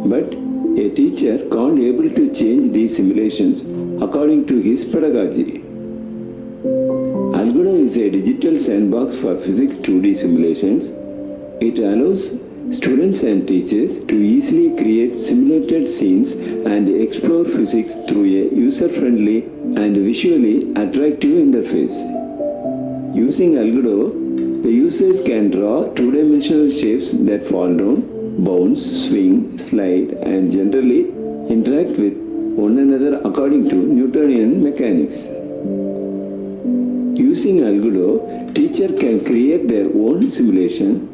[SPEAKER 9] But a teacher can't able to change these simulations according to his pedagogy. AlgoDo is a digital sandbox for physics 2D simulations. It allows students and teachers to easily create simulated scenes and explore physics through a user-friendly and visually attractive interface. Using AlgoDo, the users can draw two-dimensional shapes that fall down, bounce, swing, slide, and generally interact with one another according to Newtonian mechanics. Using AlgoDo, teacher can create their own simulation.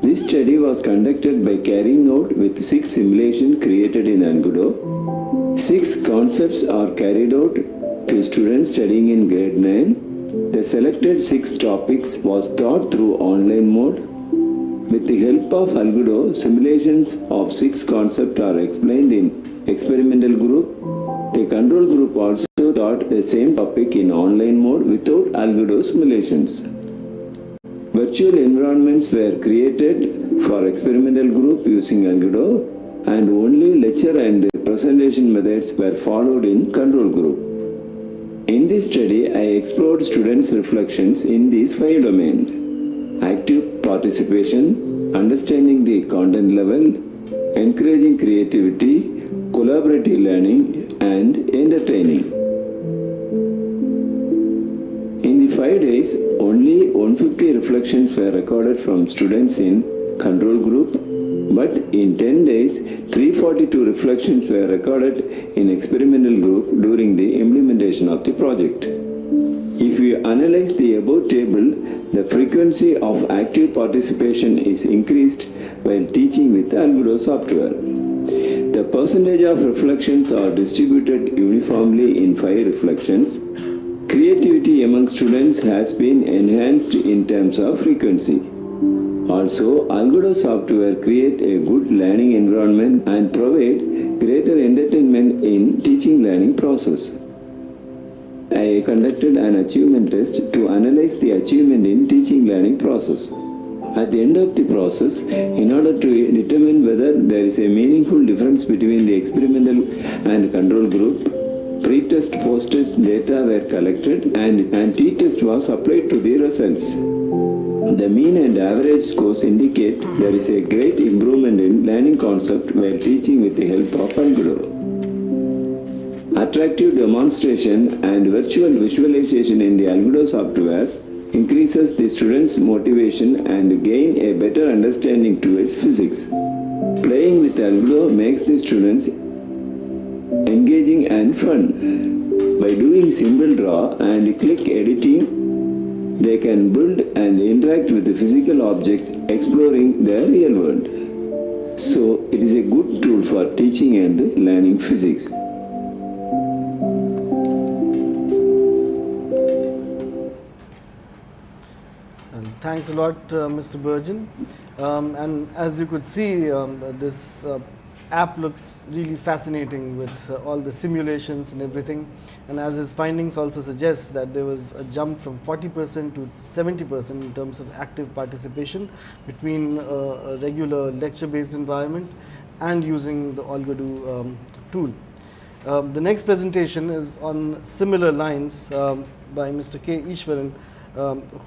[SPEAKER 9] This study was conducted by carrying out with 6 simulations created in AlgoDo. 6 concepts are carried out to students studying in grade 9. The selected 6 topics was taught through online mode. With the help of AlgoDo, simulations of 6 concepts are explained in experimental group. The control group also taught the same topic in online mode without AlgoDo simulations. Virtual environments were created for experimental group using AlgoDo, and only lecture and presentation methods were followed in control group. In this study, I explored students' reflections in these 5 domains: active participation, understanding the content level, encouraging creativity, collaborative learning, and entertaining. In the 5 days, only 150 reflections were recorded from students in control group, but in 10 days, 342 reflections were recorded in experimental group during the implementation of the project. If we analyze the above table, the frequency of active participation is increased while teaching with AlgoDo software. The percentage of reflections are distributed uniformly in 5 reflections. Creativity among students has been enhanced in terms of frequency. Also, AlgoDo software create a good learning environment and provide greater entertainment in teaching learning process. I conducted an achievement test to analyze the achievement in teaching learning process. At the end of the process, in order to determine whether there is a meaningful difference between the experimental and control group, pre-test, post-test data were collected and t-test was applied to the results. The mean and average scores indicate there is a great improvement in learning concept while teaching with the help of AlgoDo. Attractive demonstration and virtual visualization in the AlgoDo software increases the students' motivation and gain a better understanding towards physics. Playing with AlgoDo makes the students engaging and fun. By doing simple draw and click editing, they can build and interact with the physical objects exploring their real world. So, it is a good tool for teaching and learning physics.
[SPEAKER 3] Thanks a lot, Mr. Burgeon. And as you could see, this app looks really fascinating with all the simulations and everything. And as his findings also suggest that there was a jump from 40% to 70% in terms of active participation between a regular lecture-based environment and using the Algodo tool. The next presentation is on similar lines by Mr. K. Ishwaran,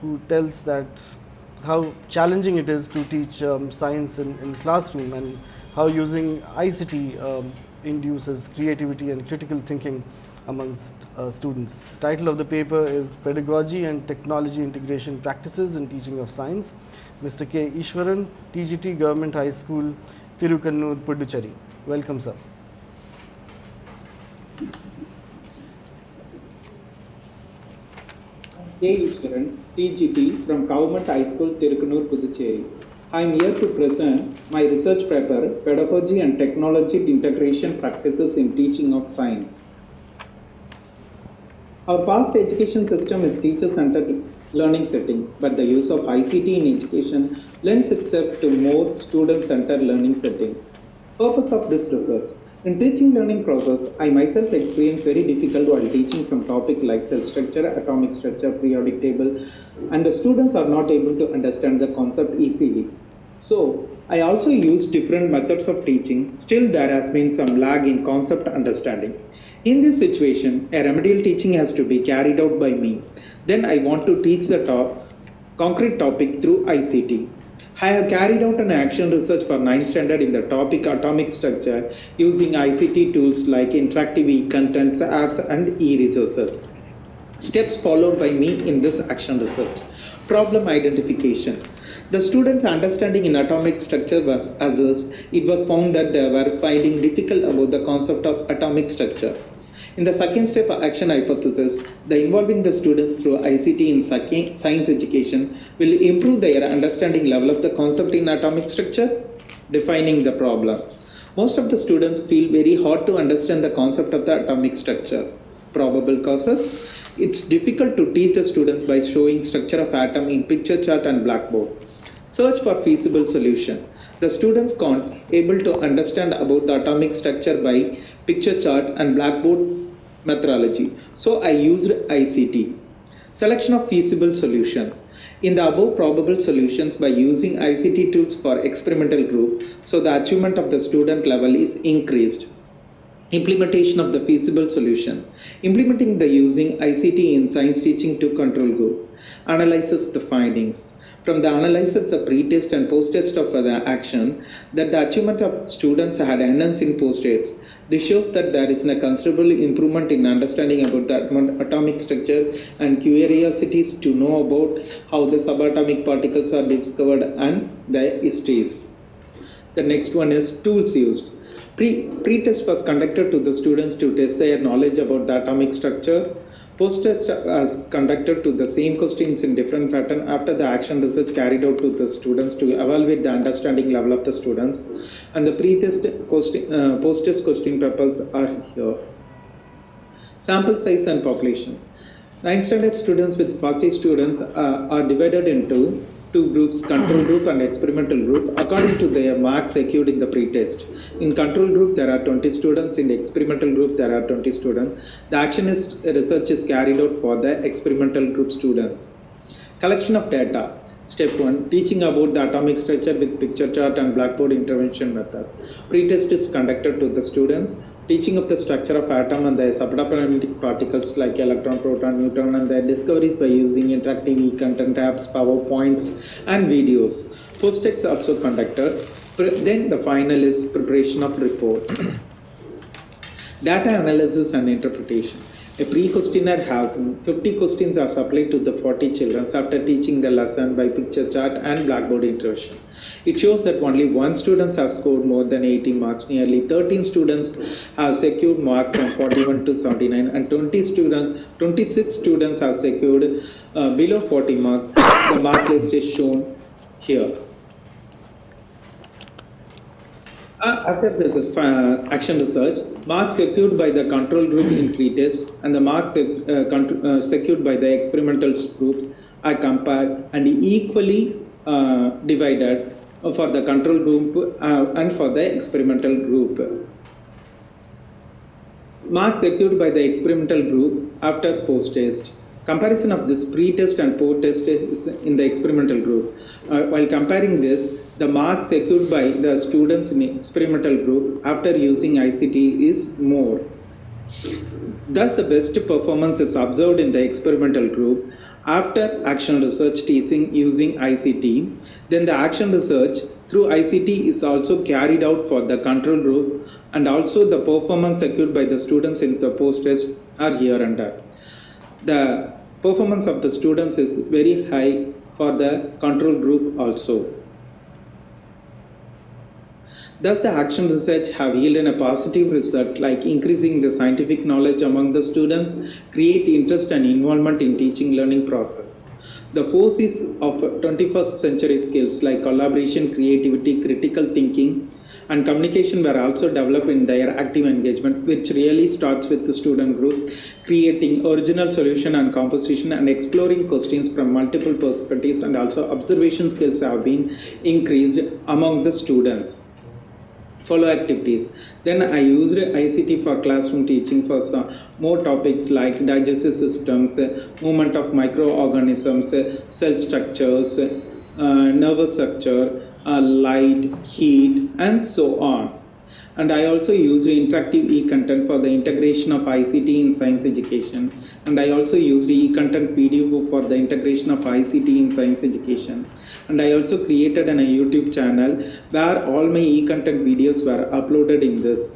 [SPEAKER 3] who tells that how challenging it is to teach science in classroom and how using ICT induces creativity and critical thinking amongst students. The title of the paper is Pedagogy and Technology Integration Practices in Teaching of Science. Mr. K. Ishwaran, TGT Government High School, Tirukannur, Puducherry. Welcome, sir.
[SPEAKER 10] K. Ishwaran, TGT from Government High School, Tirukannur, Puducherry. I am here to present my research paper, Pedagogy and Technology Integration Practices in Teaching of Science. Our past education system is teacher-centered learning setting, but the use of ICT in education lends itself to more student-centered learning setting. Purpose of this research. In teaching learning process, I myself experienced very difficult while teaching from topic like cell structure, atomic structure, periodic table, and the students are not able to understand the concept easily. So, I also used different methods of teaching. Still, there has been some lag in concept understanding. In this situation, a remedial teaching has to be carried out by me. Then I want to teach the concrete topic through ICT. I have carried out an action research for 9th standard in the topic atomic structure using ICT tools like interactive e-contents, apps and e-resources. Steps followed by me in this action research. Problem identification. The students' understanding in atomic structure was as this. It was found that they were finding difficult about the concept of atomic structure. In the second step action hypothesis, the involving the students through ICT in science education will improve their understanding level of the concept in atomic structure, defining the problem. Most of the students feel very hard to understand the concept of the atomic structure. Probable causes. It's difficult to teach the students by showing structure of atom in picture chart and blackboard. Search for feasible solution. The students can't able to understand about the atomic structure by picture chart and blackboard methodology. So I used ICT. Selection of feasible solution. In the above probable solutions by using ICT tools for experimental group, so the achievement of the student level is increased. Implementation of the feasible solution. Implementing the using ICT in science teaching to control group. Analyzes the findings. From the analysis, the pre-test and post-test of the action, that the achievement of students had enhanced in post-test. This shows that there is a considerable improvement in understanding about the atomic structure and curiosities to know about how the subatomic particles are discovered and their histories. The next one is tools used. Pre-test was conducted to the students to test their knowledge about the atomic structure. Post-test was conducted to the same questions in different pattern after the action research carried out to the students to evaluate the understanding level of the students. And the post-test question papers are here. Sample size and population. 9th standard students with 40 students are divided into two groups, control group and experimental group, according to their marks secured in the pre-test. In control group, there are 20 students. In the experimental group, there are 20 students. The action research is carried out for the experimental group students. Collection of data. Step 1. Teaching about the atomic structure with picture chart and blackboard intervention method. Pre-test is conducted to the student. Teaching of the structure of atom and the subatomic particles like electron, proton, neutron and their discoveries by using interactive e-content apps, PowerPoints and videos. Post-test also conducted. Then the final is preparation of report. Data analysis and interpretation. A pre-questionnaire has 50 questions are supplied to the 40 children after teaching the lesson by picture chart and blackboard intervention. It shows that only one student have scored more than 80 marks. Nearly 13 students have secured marks from 41 to 79 and 26 students have secured below 40 marks. The mark list is shown here. After this action research, marks secured by the control group in pre-test and the marks secured by the experimental groups are compared and equally divided for the control group and for the experimental group. Marks secured by the experimental group after post-test. Comparison of this pre-test and post-test is in the experimental group. While comparing this, the marks secured by the students in the experimental group after using ICT is more. Thus, the best performance is observed in the experimental group after action research teaching using ICT. Then the action research through ICT is also carried out for the control group, and also the performance secured by the students in the post-test are here under. The performance of the students is very high for the control group also. Thus, the action research have yielded a positive result like increasing the scientific knowledge among the students, create interest and involvement in teaching learning process. The forces of 21st century skills like collaboration, creativity, critical thinking, and communication were also developed in their active engagement, which really starts with the student group, creating original solution and composition and exploring questions from multiple perspectives, and also observation skills have been increased among the students. Follow activities. Then I used ICT for classroom teaching for some more topics like digestive systems, movement of microorganisms, cell structures, nervous structure, light, heat, and so on. And I also used interactive e-content for the integration of ICT in science education. And I also used e-content video for the integration of ICT in science education. And I also created a YouTube channel where all my e-content videos were uploaded in this.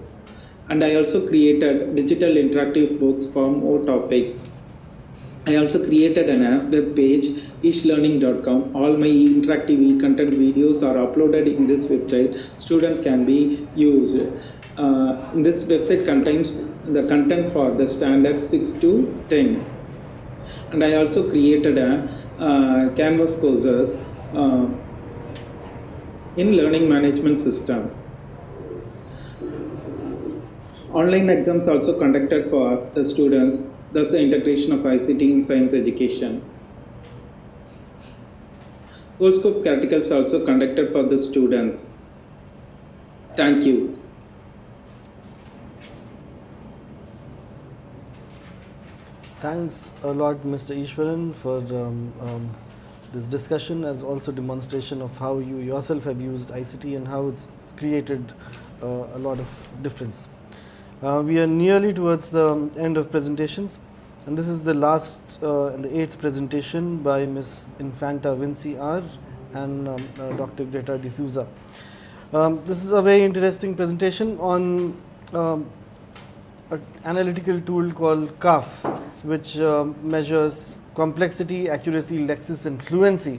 [SPEAKER 10] And I also created digital interactive books for more topics. I also created a web page, ishlearning.com. All my interactive e-content videos are uploaded in this website. Students can be used. This website contains the content for the standard 6 to 10. And I also created a Canvas courses in learning management system. Online exams also conducted for the students. Thus the integration of ICT in science education. Whole scope practicals also conducted for the students. Thank you.
[SPEAKER 3] Thanks a lot, Mr. Ishwaran, for this discussion, as also demonstration of how you yourself have used ICT and how it's created a lot of difference. We are nearly towards the end of presentations, and this is the last and the 8th presentation by Ms. Infanta Vinci R and Dr. Greta D'Souza. This is a very interesting presentation on an analytical tool called CAF, which measures complexity, accuracy, lexis and fluency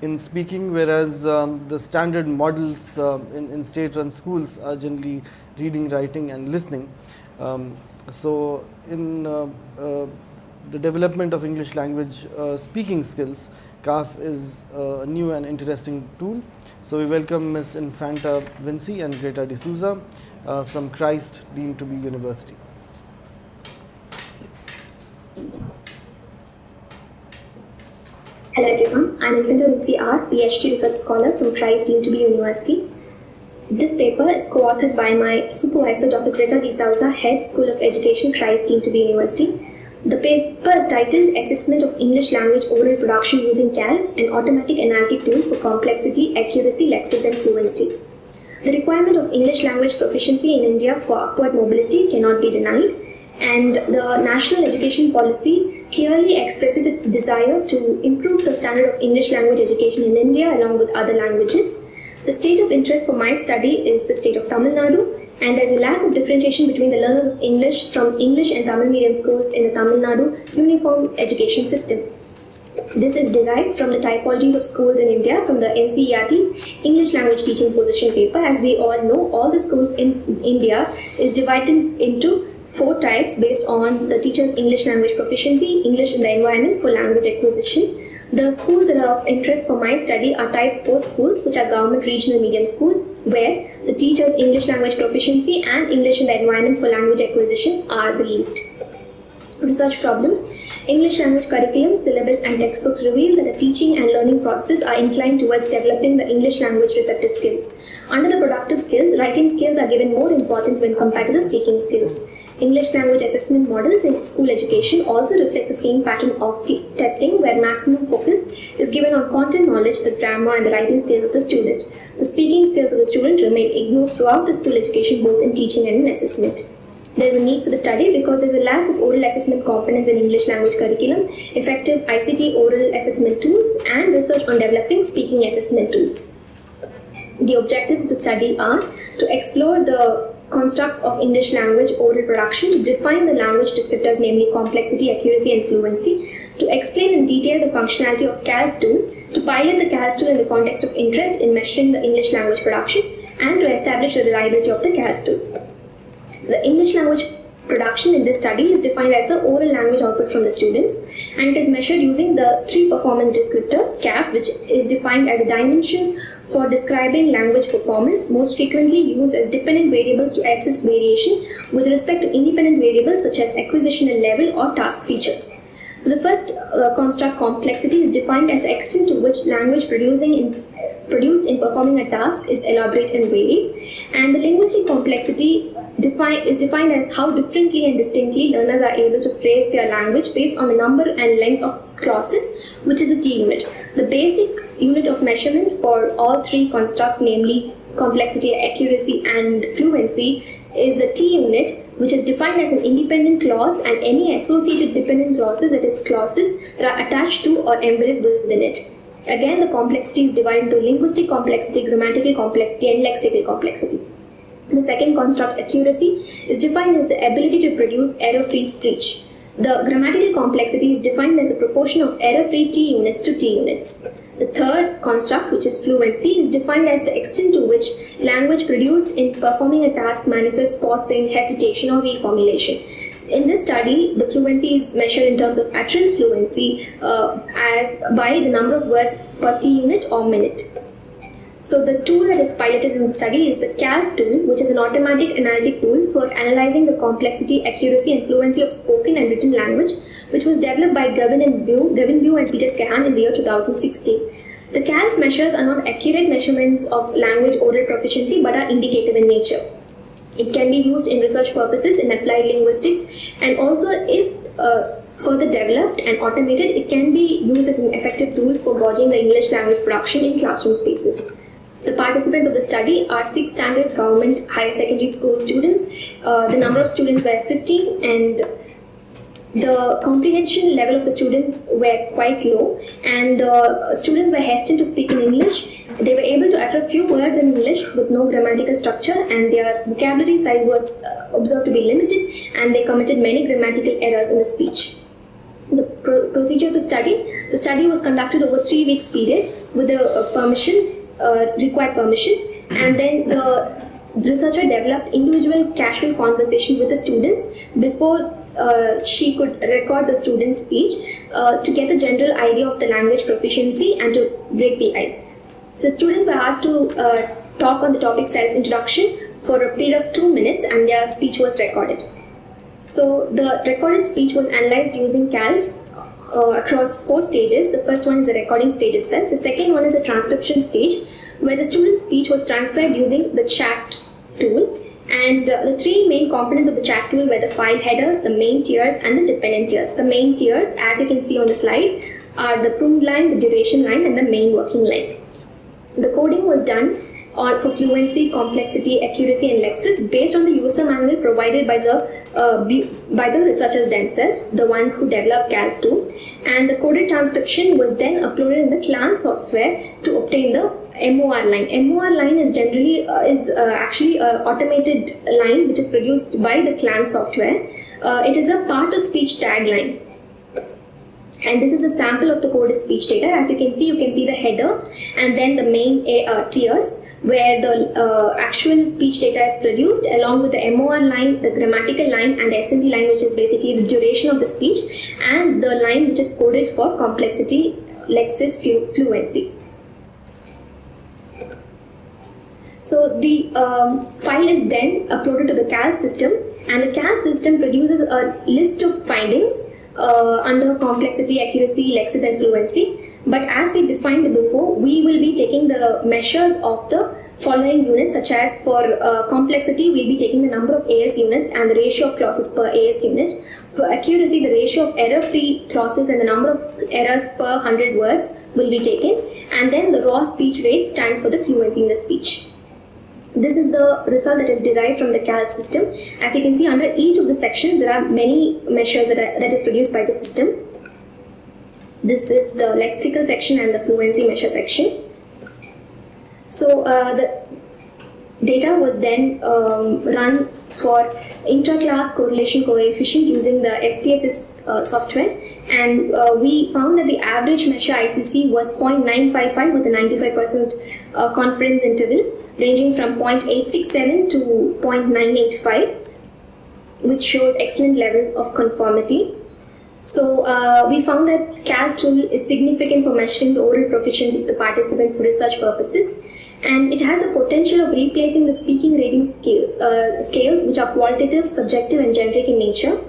[SPEAKER 3] in speaking, whereas the standard models in state-run schools are generally reading, writing and listening. So in the development of English language speaking skills, CAF is a new and interesting tool. So we welcome Ms. Infanta Vinci and Greta D'Souza from Christ deemed to be University.
[SPEAKER 11] Hello everyone, I am Infanta Vinci R, PhD Research Scholar from Christ deemed to be University. This paper is co-authored by my supervisor Dr. Greta D'Souza, Head School of Education, Christ deemed to be University. The paper is titled Assessment of English Language Oral Production Using CALF, an automatic analytic tool for complexity, accuracy, lexis and fluency. The requirement of English language proficiency in India for upward mobility cannot be denied, and the National Education Policy clearly expresses its desire to improve the standard of English language education in India along with other languages. The state of interest for my study is the state of Tamil Nadu, and there is a lack of differentiation between the learners of English from English and Tamil medium schools in the Tamil Nadu uniform education system. This is derived from the typologies of schools in India from the NCERT's English language teaching position paper. As we all know, all the schools in India is divided into 4 types based on the teacher's English language proficiency, English in the environment for language acquisition. The schools that are of interest for my study are type 4 schools, which are government regional medium schools, where the teacher's English language proficiency and English in the environment for language acquisition are the least. Research problem. English language curriculum, syllabus and textbooks reveal that the teaching and learning processes are inclined towards developing the English language receptive skills. Under the productive skills, writing skills are given more importance when compared to the speaking skills. English language assessment models in school education also reflects the same pattern of testing where maximum focus is given on content knowledge, the grammar and the writing skills of the student. The speaking skills of the student remain ignored throughout the school education both in teaching and in assessment. There is a need for the study because there is a lack of oral assessment components in English language curriculum, effective ICT oral assessment tools and research on developing speaking assessment tools. The objective of the study are to explore the constructs of English language oral production, to define the language descriptors, namely complexity, accuracy and fluency, to explain in detail the functionality of CALF tool, to pilot the CALF tool in the context of interest in measuring the English language production, and to establish the reliability of the CALF tool. The English language production in this study is defined as the oral language output from the students, and it is measured using the 3 performance descriptors, CAF, which is defined as dimensions for describing language performance, most frequently used as dependent variables to assess variation with respect to independent variables such as acquisitional level or task features. So the first construct, complexity, is defined as the extent to which language produced in performing a task is elaborate and varied, and the linguistic complexity is defined as how differently and distinctly learners are able to phrase their language based on the number and length of clauses, which is a T unit. The basic unit of measurement for all 3 constructs, namely complexity, accuracy and fluency, is the T unit, which is defined as an independent clause and any associated dependent clauses, that is clauses that are attached to or embedded within it. Again, the complexity is divided into linguistic complexity, grammatical complexity and lexical complexity. The second construct, accuracy, is defined as the ability to produce error-free speech. The grammatical complexity is defined as a proportion of error-free T units to T units. The third construct, which is fluency, is defined as the extent to which language produced in performing a task manifests pausing, hesitation or reformulation. In this study, the fluency is measured in terms of utterance fluency as by the number of words per T unit or minute. So the tool that is piloted in the study is the CALF tool, which is an automatic analytic tool for analyzing the complexity, accuracy and fluency of spoken and written language, which was developed by Gavin Bew and Peter Scahan in the year 2016. The CALF measures are not accurate measurements of language oral proficiency but are indicative in nature. It can be used in research purposes in applied linguistics, and also if further developed and automated, it can be used as an effective tool for gauging the English language production in classroom spaces. The participants of the study are 6 standard government higher secondary school students. The number of students were 15 and the comprehension level of the students were quite low, and the students were hesitant to speak in English. They were able to utter a few words in English with no grammatical structure, and their vocabulary size was observed to be limited, and they committed many grammatical errors in the speech. The procedure of the study was conducted over 3 weeks period with the required permissions, and then the researcher developed individual casual conversation with the students before she could record the student's speech to get a general idea of the language proficiency and to break the ice. So students were asked to talk on the topic self-introduction for a period of 2 minutes, and their speech was recorded. So the recorded speech was analyzed using CALF across 4 stages. The first one is the recording stage itself. The second one is the transcription stage, where the student's speech was transcribed using the chat tool. And the 3 main components of the chat tool were the file headers, the main tiers and the dependent tiers. The main tiers, as you can see on the slide, are the pruned line, the duration line and the main working line. The coding was done for fluency, complexity, accuracy and lexis based on the user manual provided by the researchers themselves, the ones who developed CALF tool, and the coded transcription was then uploaded in the CLAN software to obtain the MOR line. MOR line is generally actually an automated line which is produced by the CLAN software. It is a part of speech tagline. And this is a sample of the coded speech data. As you can see the header and then the main tiers where the actual speech data is produced along with the MOR line, the grammatical line and the SND line, which is basically the duration of the speech, and the line which is coded for complexity, lexis, fluency. So the file is then uploaded to the CALF system, and the CALF system produces a list of findings under complexity, accuracy, lexis, and fluency. But as we defined before, we will be taking the measures of the following units, such as for complexity, we'll be taking the number of AS units and the ratio of clauses per AS unit. For accuracy, the ratio of error-free clauses and the number of errors per 100 words will be taken. And then the raw speech rate stands for the fluency in the speech. This is the result that is derived from the CALP system. As you can see, under each of the sections, there are many measures that is produced by the system. This is the lexical section and the fluency measure section. So the data was then run for intra-class correlation coefficient using the SPSS software, and we found that the average measure ICC was 0.955 with a 95% confidence interval, ranging from 0.867 to 0.985, which shows excellent level of conformity. So we found that CALP tool is significant for measuring the oral proficiency of the participants for research purposes, and it has a potential of replacing the speaking rating scales which are qualitative, subjective, and generic in nature.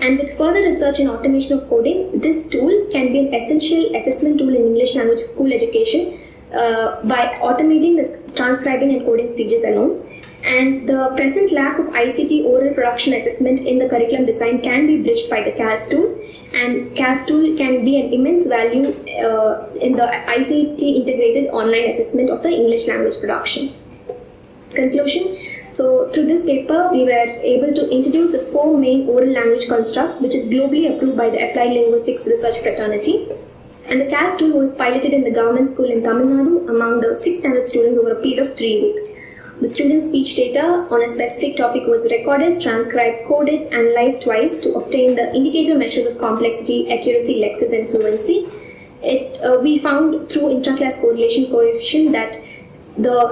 [SPEAKER 11] And with further research and automation of coding, this tool can be an essential assessment tool in English language school education by automating the transcribing and coding stages alone. And the present lack of ICT oral production assessment in the curriculum design can be bridged by the CALP tool, and CALP tool can be an immense value in the ICT integrated online assessment of the English language production. Conclusion. So through this paper, we were able to introduce the 4 main oral language constructs, which is globally approved by the Applied Linguistics Research Fraternity. And the CALP tool was piloted in the government school in Tamil Nadu among the 6th standard students over a period of 3 weeks. The students' speech data on a specific topic was recorded, transcribed, coded, analyzed twice to obtain the indicator measures of complexity, accuracy, lexis, and fluency. We found through intra-class correlation coefficient that the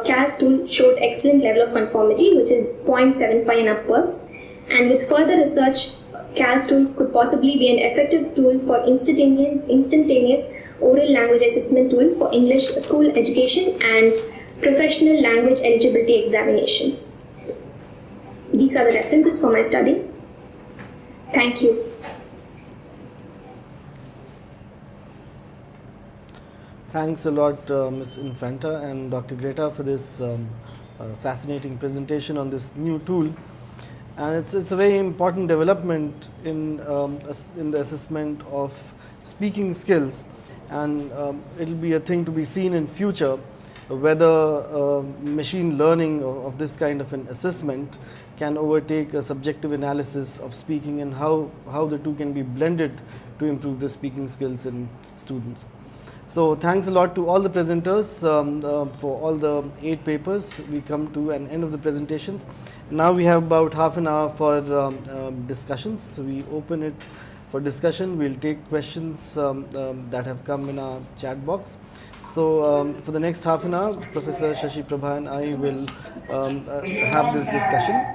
[SPEAKER 11] CALP tool showed excellent level of conformity, which is 0.75 and upwards. And with further research, CALP tool could possibly be an effective tool for instantaneous oral language assessment tool for English school education and professional language eligibility examinations. These are the references for my study. Thank you.
[SPEAKER 3] Thanks a lot, Ms. Infanta and Dr. Greta, for this fascinating presentation on this new tool. And it's a very important development in the assessment of speaking skills, and it'll be a thing to be seen in future, whether machine learning of this kind of an assessment can overtake a subjective analysis of speaking, and how the two can be blended to improve the speaking skills in students. So thanks a lot to all the presenters for all the 8 papers. We come to an end of the presentations. Now we have about half an hour for discussions. So we open it for discussion. We'll take questions that have come in our chat box. So for the next half an hour, Professor Shashi Prabha and I will have this discussion.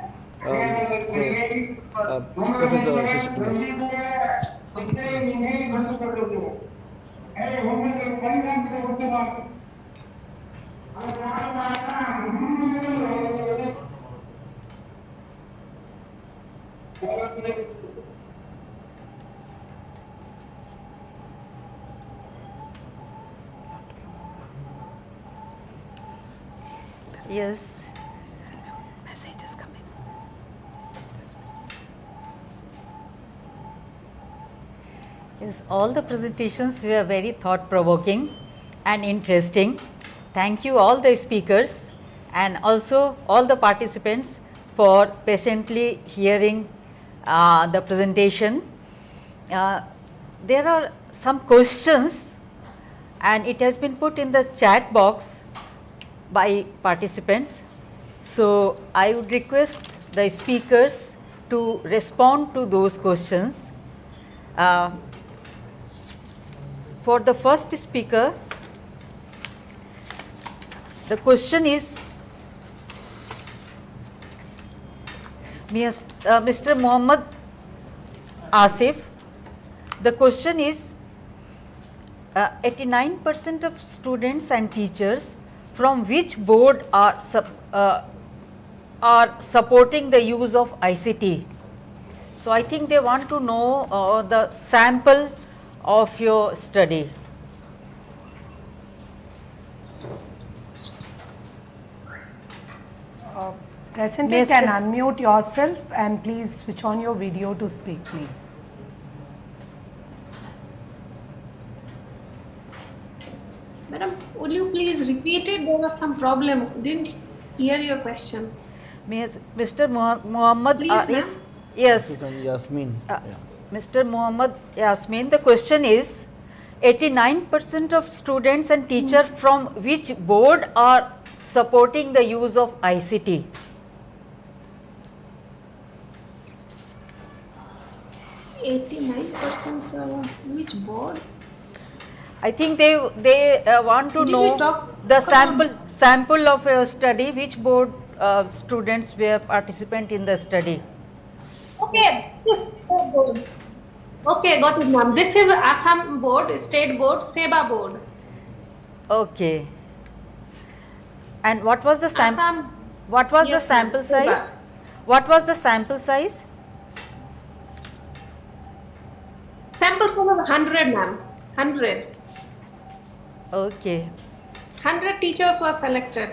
[SPEAKER 3] Professor Shashi Prabha.
[SPEAKER 2] Yes.
[SPEAKER 1] Message is coming.
[SPEAKER 2] Yes, all the presentations were very thought-provoking and interesting. Thank you all the speakers and also all the participants for patiently hearing the presentation. There are some questions and it has been put in the chat box by participants. So I would request the speakers to respond to those questions. For the first speaker, the question is, Mr. Muhammad Asif, the question is, 89% of students and teachers from which board are supporting the use of ICT? So I think they want to know the sample of your study.
[SPEAKER 1] Presenter can unmute yourself and please switch on your video to speak, please.
[SPEAKER 12] Madam, would you please repeat it? There was some problem. Didn't hear your question.
[SPEAKER 2] Mr. Muhammad
[SPEAKER 12] Please,
[SPEAKER 2] Arif.
[SPEAKER 12] ma'am.
[SPEAKER 2] Yes.
[SPEAKER 3] Yasmin.
[SPEAKER 2] Mr. Muhammad Yasmin, the question is 89% of students and teachers from which board are supporting the use of ICT?
[SPEAKER 12] 89% which board?
[SPEAKER 2] I think they want to
[SPEAKER 12] Did we
[SPEAKER 2] know
[SPEAKER 12] talk
[SPEAKER 2] the
[SPEAKER 12] about-
[SPEAKER 2] sample of a study, which board students were participant in the study.
[SPEAKER 12] Okay, this is state board. Okay, got it, ma'am. This is Assam board, state board, SEBA board.
[SPEAKER 2] Okay. And what was the sample?
[SPEAKER 12] Assam.
[SPEAKER 2] What was
[SPEAKER 12] Yes,
[SPEAKER 2] the sample
[SPEAKER 12] ma'am, SEBA.
[SPEAKER 2] size? What was the sample size?
[SPEAKER 12] Sample size was 100, ma'am. 100.
[SPEAKER 2] Okay.
[SPEAKER 12] 100 teachers were selected.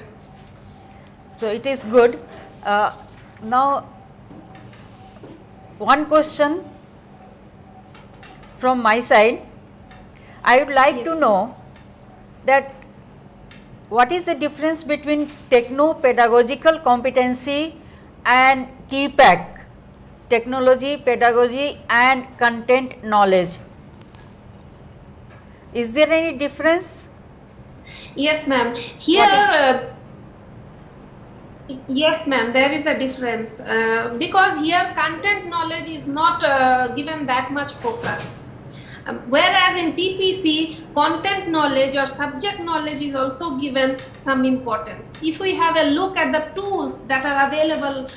[SPEAKER 2] So it is good. Now, one question from my side. I would like
[SPEAKER 12] Yes,
[SPEAKER 2] to
[SPEAKER 12] ma'am.
[SPEAKER 2] know that what is the difference between techno-pedagogical competency and TPAC, technology, pedagogy and content knowledge. Is there any difference?
[SPEAKER 12] Yes, ma'am. Here, yes, ma'am, there is a difference because here content knowledge is not given that much focus. Whereas in TPC, content knowledge or subject knowledge is also given some importance. If we have a look at the tools that are available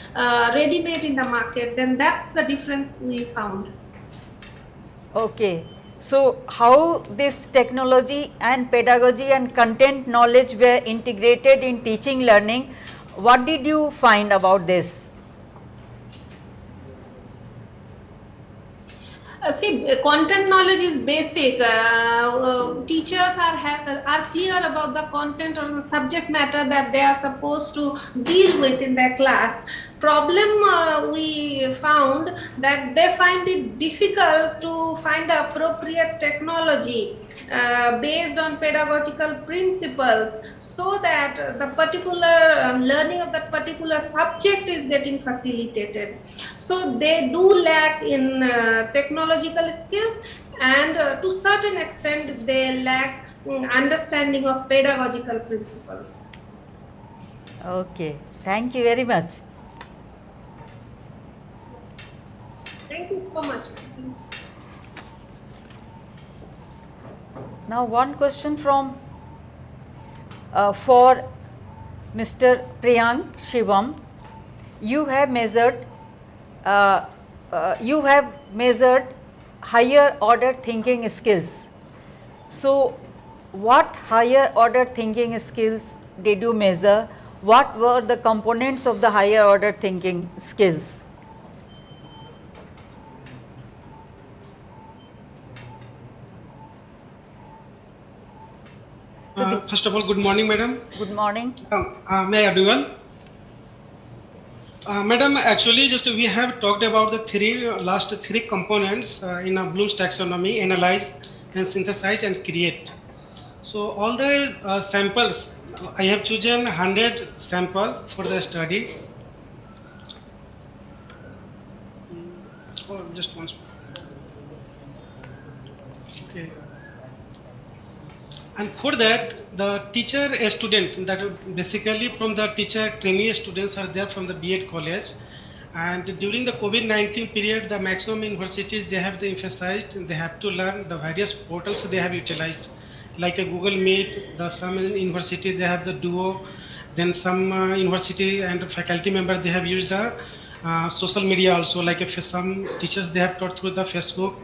[SPEAKER 12] ready-made in the market, then that's the difference we found.
[SPEAKER 2] Okay. So, how this technology and pedagogy and content knowledge were integrated in teaching learning? What did you find about this?
[SPEAKER 12] See, content knowledge is basic. Teachers are clear about the content or the subject matter that they are supposed to deal with in their class. Problem we found that they find it difficult to find the appropriate technology based on pedagogical principles so that the particular learning of that particular subject is getting facilitated. So they do lack in technological skills and to certain extent they lack understanding of pedagogical principles.
[SPEAKER 2] Okay, thank you very much.
[SPEAKER 12] Thank you so much.
[SPEAKER 2] Now, one question from for Mr. Priyank Shivam. You have measured higher order thinking skills. So, what higher order thinking skills did you measure? What were the components of the higher order thinking skills?
[SPEAKER 5] First of all, good morning, madam.
[SPEAKER 2] Good morning.
[SPEAKER 5] May I do well? Madam, actually, just we have talked about the last three components in Bloom's taxonomy: analyze, and synthesize, and create. So all the samples, I have chosen 100 sample for the study. Oh, just once. Okay. And for that, the teacher, a student, that basically from the teacher trainee students are there from the B.Ed college. And during the COVID-19 period, the maximum universities, they have emphasized, they have to learn the various portals they have utilized, like a Google Meet, some university, they have the Duo, then some university and faculty member, they have used the social media also, like some teachers, they have taught through the Facebook,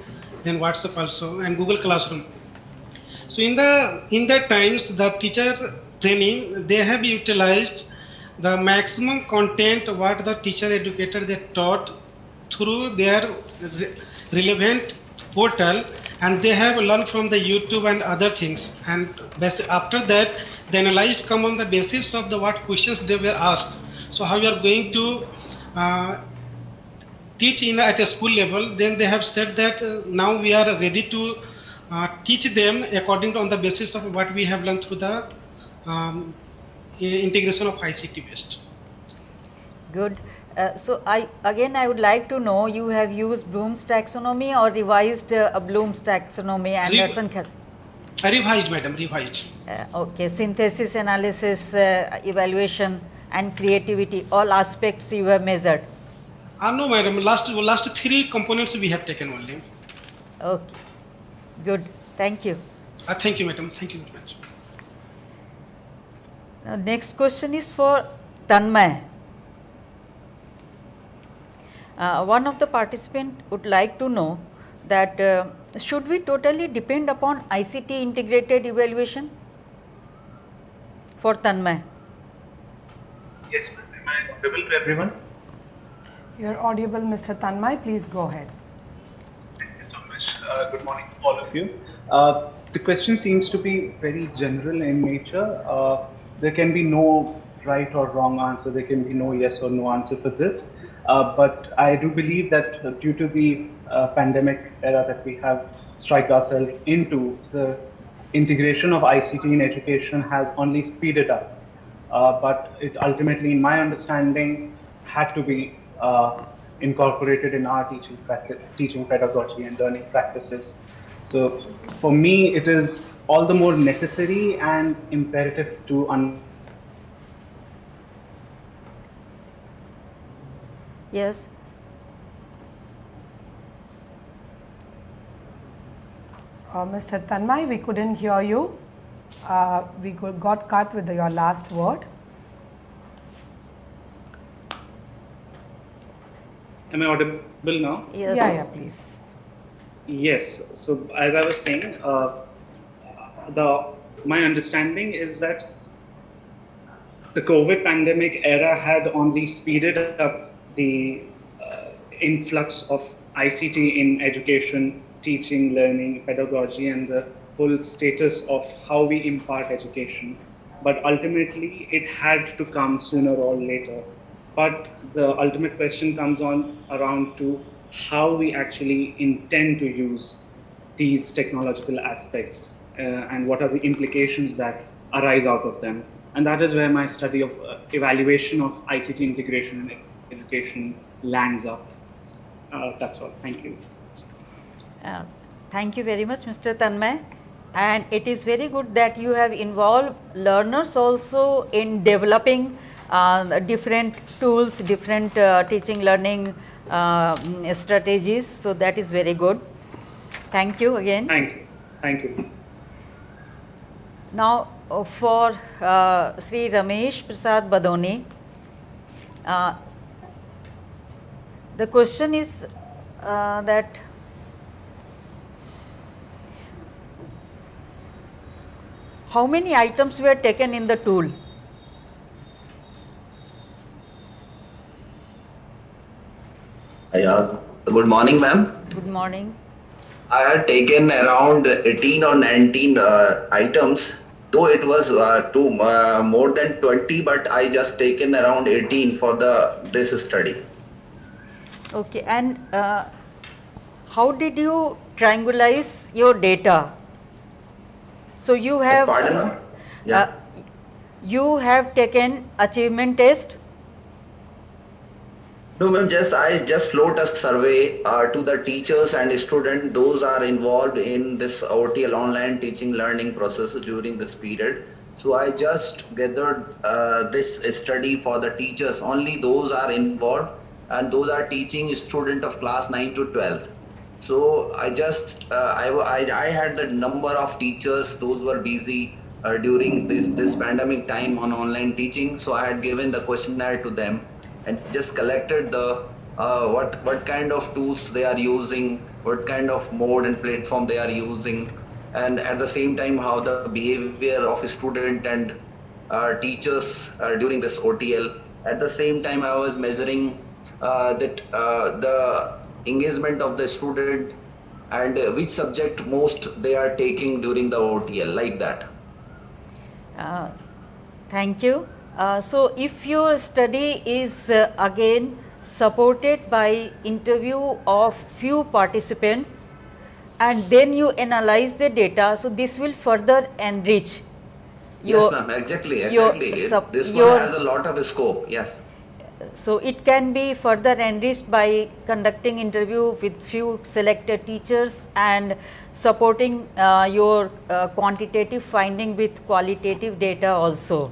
[SPEAKER 5] then WhatsApp also, and Google Classroom. So in the times, the teacher training, they have utilized the maximum content what the teacher educator they taught through their relevant portal, and they have learned from the YouTube and other things. And after that, the analyzed come on the basis of the what questions they were asked. So how you are going to teach at a school level, then they have said that now we are ready to teach them according to on the basis of what we have learned through the integration of ICT based.
[SPEAKER 2] Good. So I would like to know, you have used Bloom's taxonomy or revised Bloom's taxonomy, Anderson?
[SPEAKER 5] Revised, madam, revised.
[SPEAKER 2] Okay, synthesis, analysis, evaluation and creativity, all aspects you have measured.
[SPEAKER 5] No, madam. Last 3 components we have taken only.
[SPEAKER 2] Okay, good. Thank you.
[SPEAKER 5] Thank you, madam. Thank you very much.
[SPEAKER 2] Now, next question is for Tanmay. One of the participants would like to know that should we totally depend upon ICT integrated evaluation? For Tanmay.
[SPEAKER 13] Yes, am I audible to everyone?
[SPEAKER 1] You're audible, Mr. Tanmay. Please go ahead.
[SPEAKER 13] Thank you so much. Good morning to all of you. The question seems to be very general in nature. There can be no right or wrong answer. There can be no yes or no answer for this. But I do believe that due to the pandemic era that we have strike ourselves into, the integration of ICT in education has only speeded up. But it ultimately, in my understanding, had to be incorporated in our teaching pedagogy and learning practices. So for me, it is all the more necessary and imperative to
[SPEAKER 2] Yes.
[SPEAKER 1] Mr. Tanmay, we couldn't hear you. We got cut with your last word.
[SPEAKER 13] Am I audible now?
[SPEAKER 2] Yes.
[SPEAKER 1] Yeah, please.
[SPEAKER 13] Yes. So as I was saying, my understanding is that the COVID pandemic era had only speeded up the influx of ICT in education, teaching, learning, pedagogy, and the whole status of how we impart education. But ultimately, it had to come sooner or later. But the ultimate question comes around to how we actually intend to use these technological aspects and what are the implications that arise out of them. And that is where my study of evaluation of ICT integration in education lands up. That's all. Thank you.
[SPEAKER 2] Thank you very much, Mr. Tanmay. And it is very good that you have involved learners also in developing different tools, different teaching learning strategies. So that is very good. Thank you again.
[SPEAKER 13] Thank you. Thank you.
[SPEAKER 2] Now for Sri Ramesh Prasad Badoni, the question is that how many items were taken in the tool?
[SPEAKER 7] Good morning, ma'am.
[SPEAKER 2] Good morning.
[SPEAKER 7] I had taken around 18 or 19 items, though it was more than 20, but I just taken around 18 for this study.
[SPEAKER 2] Okay, and how did you triangulate your data? So you have you have taken achievement test.
[SPEAKER 7] No, ma'am. I just float a survey to the teachers and students. Those are involved in this OTL online teaching learning process during this period. So I just gathered this study for the teachers. Only those are involved, and those are teaching student of class 9 to 12. So I just I had the number of teachers. Those were busy during this pandemic time on online teaching. So I had given the questionnaire to them and just collected the what kind of tools they are using, what kind of mode and platform they are using, and at the same time how the behavior of a student and teachers during this OTL. At the same time, I was measuring
[SPEAKER 14] the engagement of the student and which subject most they are taking during the OTL, like that.
[SPEAKER 2] Thank you. So, if your study is again supported by interview of few participants and then you analyze the data, so this will further enrich
[SPEAKER 14] Yes, ma'am, exactly. This one has a lot of scope, yes.
[SPEAKER 2] So, it can be further enriched by conducting interview with few selected teachers and supporting your quantitative finding with qualitative data also.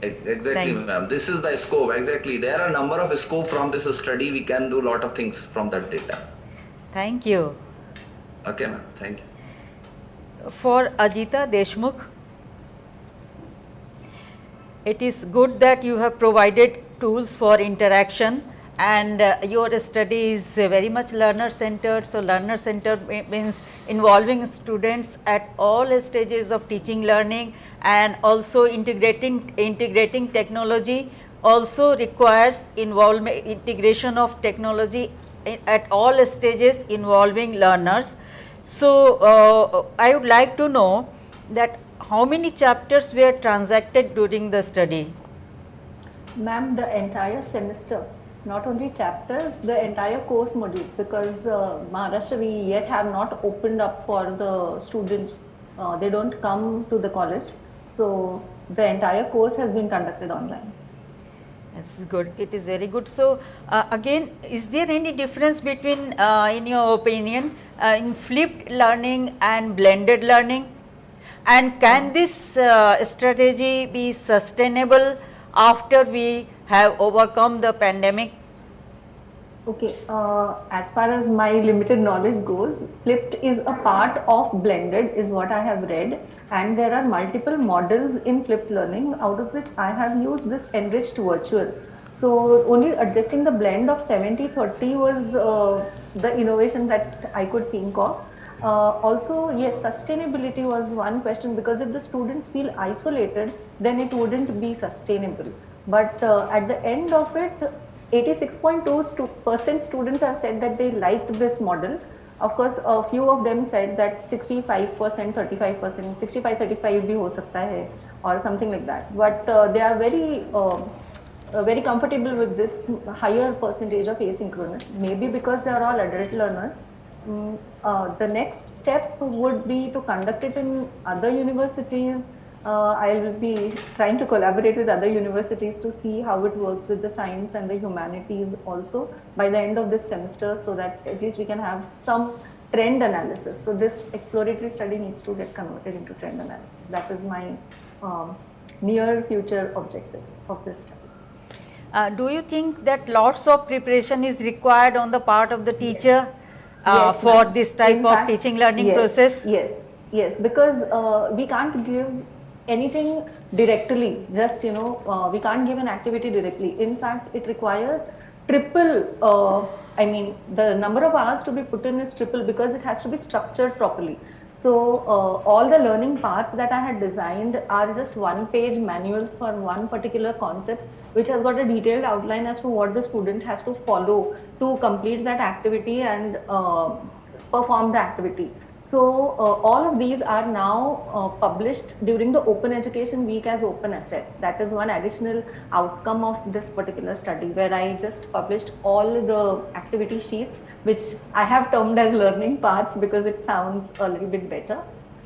[SPEAKER 14] Exactly, ma'am. This is the scope. Exactly. There are a number of scope from this study. We can do a lot of things from that data.
[SPEAKER 2] Thank you.
[SPEAKER 14] Okay, ma'am. Thank you.
[SPEAKER 2] For Ajita Deshmukh, it is good that you have provided tools for interaction and your study is very much learner centered. So, learner centered means involving students at all stages of teaching learning and also integrating technology also requires integration of technology at all stages involving learners. So, I would like to know that how many chapters were transacted during the study?
[SPEAKER 8] Ma'am, the entire semester, not only chapters, the entire course module, because Maharashtra we yet have not opened up for the students. They don't come to the college. So, the entire course has been conducted online.
[SPEAKER 2] That's good. It is very good. So, again, is there any difference between, in your opinion, in flipped learning and blended learning? And can this strategy be sustainable after we have overcome the pandemic?
[SPEAKER 8] Okay, as far as my limited knowledge goes, flipped is a part of blended is what I have read, and there are multiple models in flipped learning, out of which I have used this enriched virtual. So only adjusting the blend of 70-30 was the innovation that I could think of. Also, yes, sustainability was one question, because if the students feel isolated, then it wouldn't be sustainable. But at the end of it, 86.2% students have said that they liked this model. Of course, a few of them said that 65%, 35%, 65-35 bhi ho sakta hai, or something like that. But they are very comfortable with this higher percentage of asynchronous, maybe because they are all adult learners. The next step would be to conduct it in other universities. I will be trying to collaborate with other universities to see how it works with the science and the humanities also by the end of this semester, so that at least we can have some trend analysis. So this exploratory study needs to get converted into trend analysis. That is my near future objective of this study.
[SPEAKER 2] Do you think that lots of preparation is required on the part of the teacher
[SPEAKER 8] Yes,
[SPEAKER 2] for this type of teaching learning process?
[SPEAKER 8] Yes, because we can't give anything directly, just we can't give an activity directly. In fact, it requires triple, I mean the number of hours to be put in is triple, because it has to be structured properly. So all the learning paths that I had designed are just one-page manuals for one particular concept, which has got a detailed outline as to what the student has to follow to complete that activity and perform the activity. So all of these are now published during the Open Education Week as open assets. That is one additional outcome of this particular study, where I just published all the activity sheets, which I have termed as learning paths because it sounds a little bit better,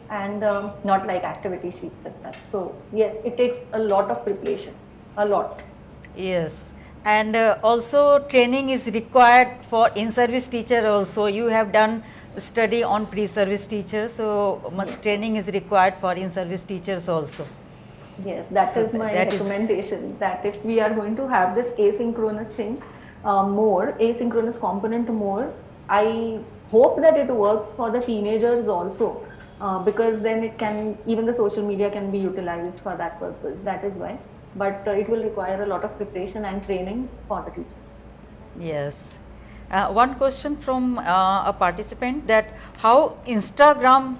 [SPEAKER 8] and not like activity sheets and such. So yes, it takes a lot of preparation, a lot.
[SPEAKER 2] Yes, and also training is required for in-service teacher also. You have done study on pre-service teachers, so much training is required for in-service teachers also.
[SPEAKER 8] Yes, that is my recommendation, that if we are going to have this asynchronous thing more, asynchronous component more, I hope that it works for the teenagers also, because then it can, even the social media can be utilized for that purpose. That is why. But it will require a lot of preparation and training for the teachers.
[SPEAKER 2] Yes. One question from a participant, that how Instagram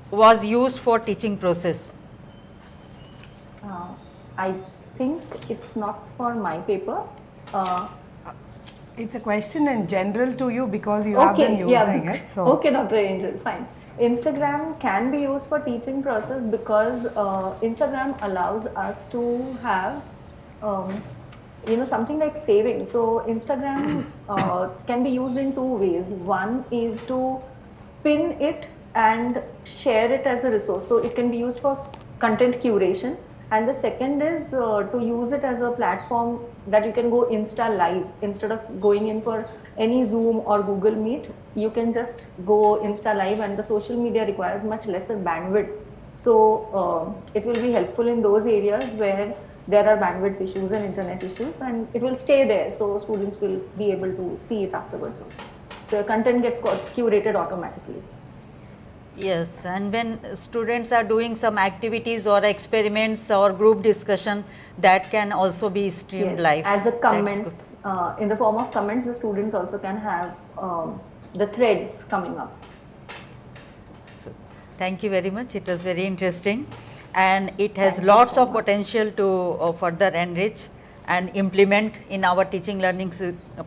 [SPEAKER 2] was used for teaching process?
[SPEAKER 8] I think it's not for my paper.
[SPEAKER 1] It's a question in general to you because you have been using it. So
[SPEAKER 8] Okay, Dr. Angel, fine. Instagram can be used for teaching process because Instagram allows us to have something like saving. So Instagram can be used in two ways. One is to pin it and share it as a resource. So it can be used for content curation. And the second is to use it as a platform that you can go Insta live instead of going in for any Zoom or Google Meet. You can just go Insta live, and the social media requires much lesser bandwidth. So it will be helpful in those areas where there are bandwidth issues and internet issues, and it will stay there. So students will be able to see it afterwards also. The content gets curated automatically.
[SPEAKER 2] Yes, and when students are doing some activities or experiments or group discussion, that can also be streamed live.
[SPEAKER 8] As a comments, in the form of comments, the students also can have the threads coming up.
[SPEAKER 2] So, thank you very much. It was very interesting, and it has lots of potential to further enrich and implement in our teaching learning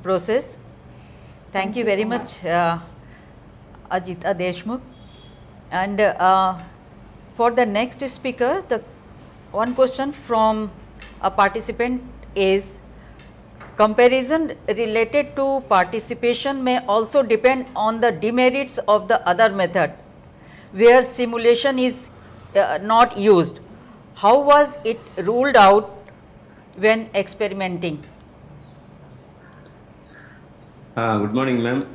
[SPEAKER 2] process. Thank you very much, Ajita Deshmukh. And for the next speaker, the one question from a participant is, comparison related to participation may also depend on the demerits of the other method where simulation is not used. How was it ruled out when experimenting?
[SPEAKER 9] Good morning, ma'am.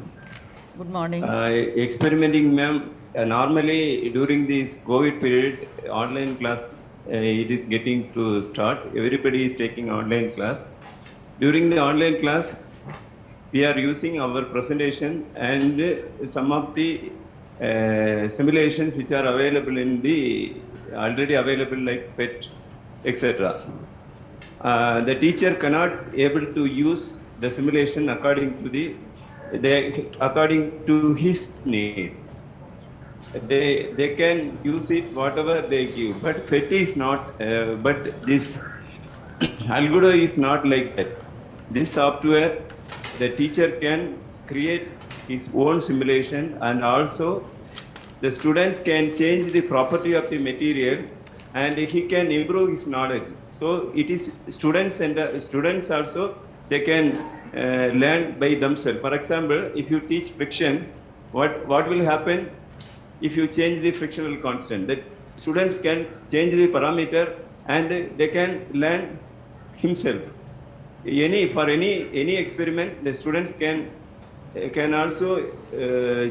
[SPEAKER 2] Good morning.
[SPEAKER 9] Experimenting, ma'am. Normally during this COVID period, online class it is getting to start. Everybody is taking online class. During the online class, we are using our presentation and some of the simulations which are available in the already available like PET, etc. The teacher cannot able to use the simulation according to his need. They can use it whatever they give, but PET is not. But this Algodo is not like that. This software, the teacher can create his own simulation, and also the students can change the property of the material, and he can improve his knowledge. So it is students and students also, they can learn by themselves. For example, if you teach friction, what will happen if you change the frictional constant? The students can change the parameter and they can learn himself. For any experiment, the students can also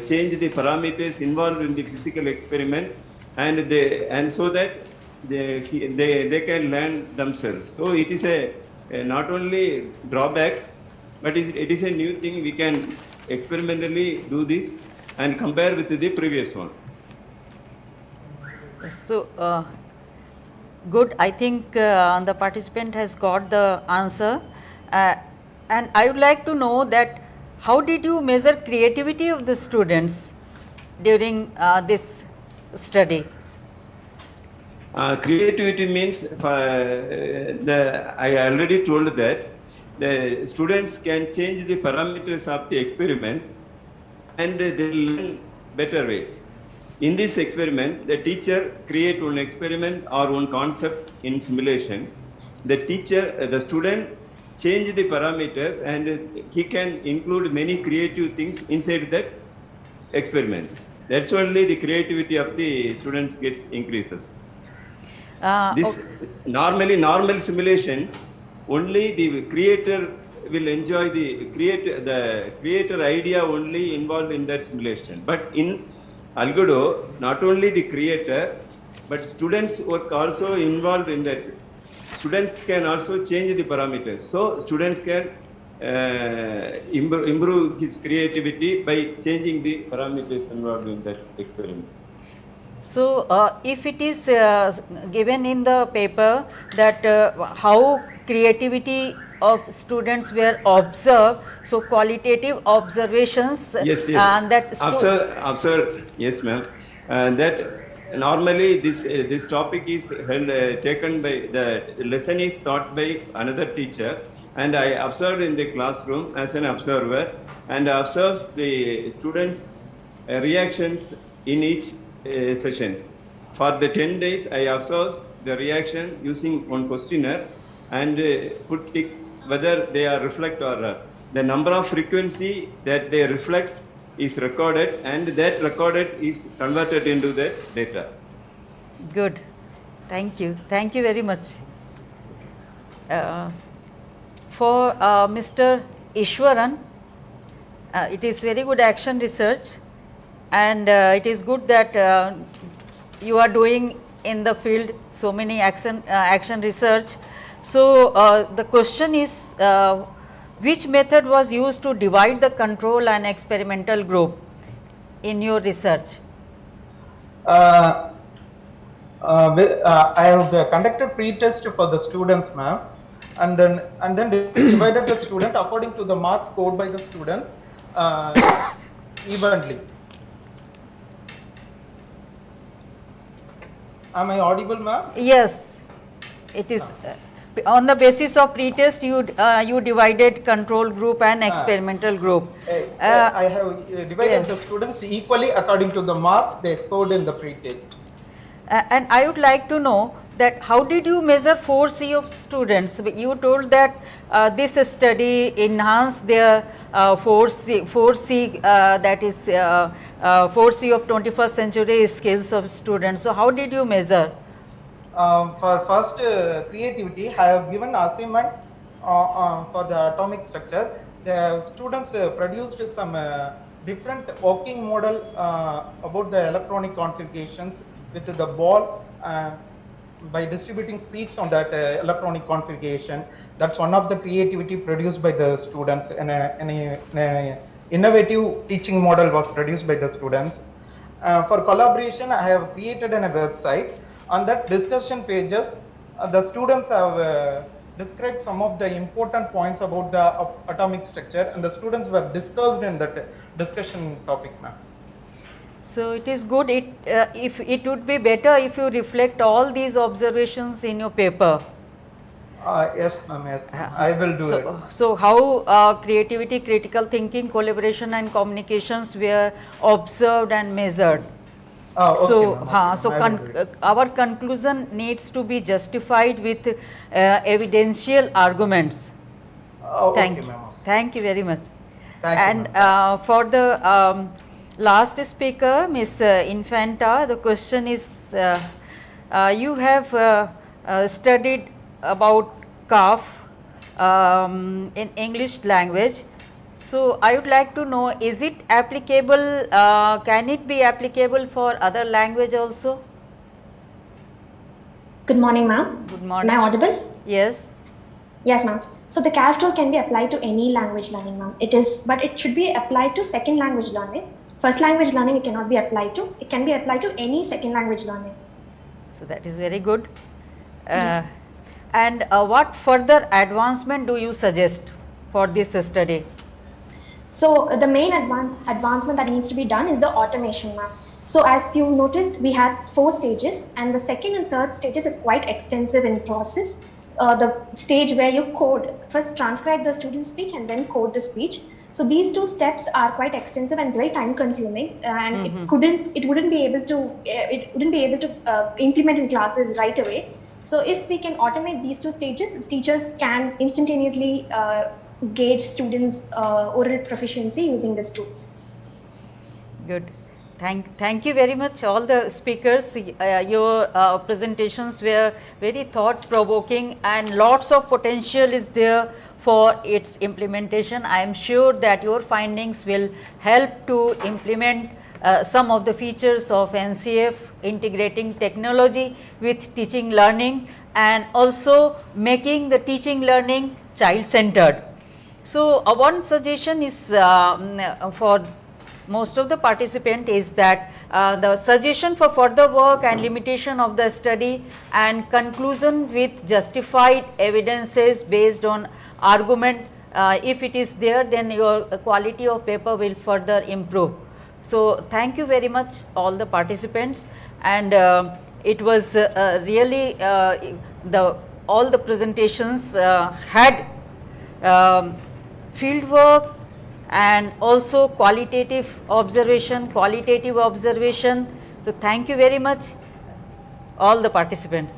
[SPEAKER 9] change the parameters involved in the physical experiment, and so that they can learn themselves. So it is a not only drawback, but it is a new thing. We can experimentally do this and compare with the previous one.
[SPEAKER 2] So good. I think the participant has got the answer, and I would like to know that how did you measure creativity of the students during this study?
[SPEAKER 9] Creativity means, I already told that the students can change the parameters of the experiment and they learn better way. In this experiment, the teacher create one experiment or one concept in simulation. The student change the parameters and he can include many creative things inside that experiment. That's only the creativity of the students gets increases. Normal simulations, only the creator will enjoy the creator idea only involved in that simulation. But in Algodo, not only the creator, but students work also involved in that. Students can also change the parameters. So students can improve his creativity by changing the parameters involved in that experiments.
[SPEAKER 2] So if it is given in the paper that how creativity of students were observed, so qualitative observations.
[SPEAKER 9] Yes.
[SPEAKER 2] And that
[SPEAKER 9] observe. Yes, ma'am. That normally this topic is held, taken by the lesson is taught by another teacher, and I observed in the classroom as an observer and observes the students' reactions in each sessions. For the 10 days, I observed the reaction using one questionnaire and put tick whether they are reflect or the number of frequency that they reflects is recorded, and that recorded is converted into the data.
[SPEAKER 2] Good. Thank you. Thank you very much. For Mr. Ishwaran, it is very good action research, and it is good that you are doing in the field so many action research. So the question is, which method was used to divide the control and experimental group in your research?
[SPEAKER 10] I have conducted pre-test for the students, ma'am, and then divided the student according to the marks scored by the students evenly. Am I audible, ma'am?
[SPEAKER 2] Yes, it is. On the basis of pretest, you divided control group and experimental group.
[SPEAKER 10] I have divided the students equally according to the marks they scored in the pretest.
[SPEAKER 2] And I would like to know that how did you measure 4C of students? You told that this study enhanced their 4C that is 4C of 21st century skills of students. So how did you measure?
[SPEAKER 10] For first creativity, I have given assignment for the atomic structure. The students produced some different working model about the electronic configurations with the ball by distributing seats on that electronic configuration. That's one of the creativity produced by the students, and an innovative teaching model was produced by the students. For collaboration, I have created a website. On that discussion pages, the students have described some of the important points about the atomic structure, and the students were discussed in that discussion topic, ma'am.
[SPEAKER 2] So it is good. If it would be better if you reflect all these observations in your paper.
[SPEAKER 10] Yes, ma'am. Yes, I will do it.
[SPEAKER 2] So how creativity, critical thinking, collaboration, and communications were observed and measured? Our conclusion needs to be justified with evidential arguments. Thank you very much. For the last speaker, Ms. Infanta, the question is, you have studied about CAF in English language. So I would like to know, is it applicable, can it be applicable for other language also?
[SPEAKER 11] Good morning, ma'am.
[SPEAKER 2] Good morning.
[SPEAKER 11] Am I audible?
[SPEAKER 2] Yes.
[SPEAKER 11] Yes, ma'am. So the CAF tool can be applied to any language learning, ma'am. But it should be applied to second language learning. First language learning it cannot be applied to. It can be applied to any second language learning.
[SPEAKER 2] So that is very good. And what further advancement do you suggest for this study?
[SPEAKER 11] So the main advancement that needs to be done is the automation, ma'am. So as you noticed, we had 4 stages, and the second and third stages is quite extensive in process. The stage where you code, first transcribe the student's speech and then code the speech. So these 2 steps are quite extensive and it's very time consuming, and it wouldn't be able to implement in classes right away. So if we can automate these 2 stages, teachers can instantaneously gauge students' oral proficiency using this tool.
[SPEAKER 2] Good. Thank you very much, all the speakers. Your presentations were very thought-provoking, and lots of potential is there for its implementation. I am sure that your findings will help to implement some of the features of NCF, integrating technology with teaching learning, and also making the teaching learning child-centered. So one suggestion is for most of the participant is that the suggestion for further work and limitation of the study and conclusion with justified evidences based on argument, if it is there, then your quality of paper will further improve. So thank you very much all the participants, and it was really all the presentations had field work and also qualitative observation, qualitative observation. So thank you very much all the participants,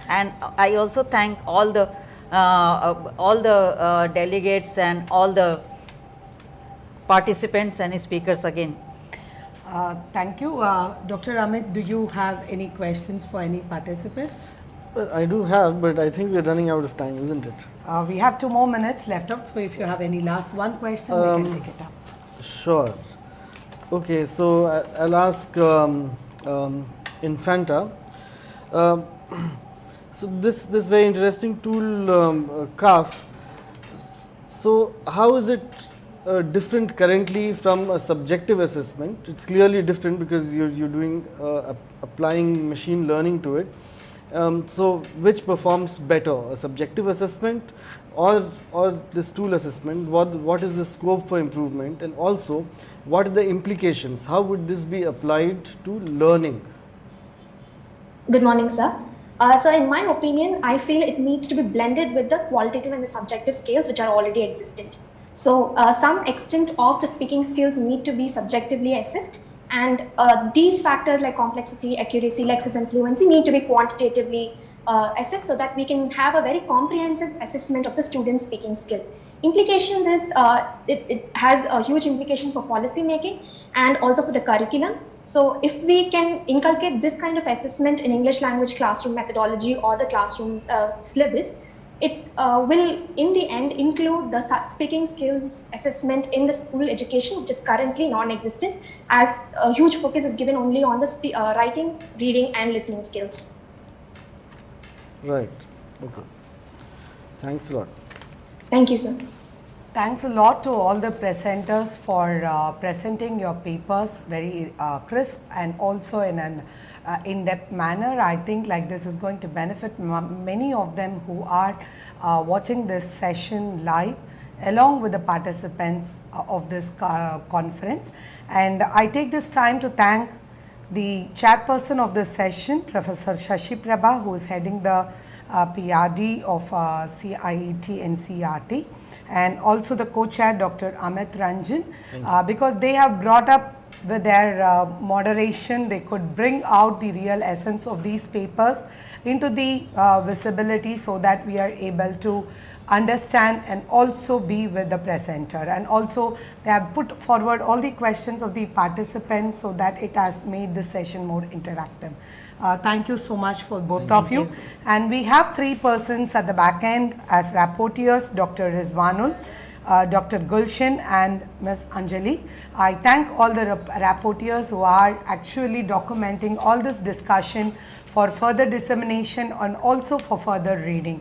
[SPEAKER 2] and I also thank all the delegates and all the participants and speakers again.
[SPEAKER 1] Thank you. Dr. Amit, do you have any questions for any participants?
[SPEAKER 3] Well, I do have, but I think we're running out of time, isn't it?
[SPEAKER 1] We have 2 more minutes left out, so if you have any last one question, we can take it up.
[SPEAKER 3] Sure. Okay, so I'll ask Infanta. So this very interesting tool, CAF. So how is it different currently from a subjective assessment? It's clearly different because you're doing applying machine learning to it. So which performs better, a subjective assessment or this tool assessment? What is the scope for improvement, and also what are the implications? How would this be applied to learning?
[SPEAKER 11] Good morning, sir. So in my opinion, I feel it needs to be blended with the qualitative and the subjective scales which are already existent. So some extent of the speaking skills need to be subjectively assessed, and these factors like complexity, accuracy, lexis and fluency need to be quantitatively assessed so that we can have a very comprehensive assessment of the student's speaking skill. Implications is it has a huge implication for policy making and also for the curriculum. So if we can inculcate this kind of assessment in English language classroom methodology or the classroom syllabus, it will in the end include the speaking skills assessment in the school education, which is currently non-existent, as a huge focus is given only on the writing, reading and listening skills.
[SPEAKER 3] Right. Okay. Thanks a lot.
[SPEAKER 11] Thank you, sir.
[SPEAKER 1] Thanks a lot to all the presenters for presenting your papers very crisp and also in an in-depth manner. I think like this is going to benefit many of them who are watching this session live along with the participants of this conference. And I take this time to thank the chairperson of this session, Professor Shashi Prabha, who is heading the PRD of CIET and CRT, and also the co-chair Dr. Amit Ranjan, because they have brought up with their moderation, they could bring out the real essence of these papers into the visibility so that we are able to understand and also be with the presenter. And also they have put forward all the questions of the participants so that it has made this session more interactive. Thank you so much for both of you. And we have 3 persons at the back end as rapporteurs, Dr. Rizwanul, Dr. Gulshan and Ms. Anjali. I thank all the rapporteurs who are actually documenting all this discussion for further dissemination and also for further reading.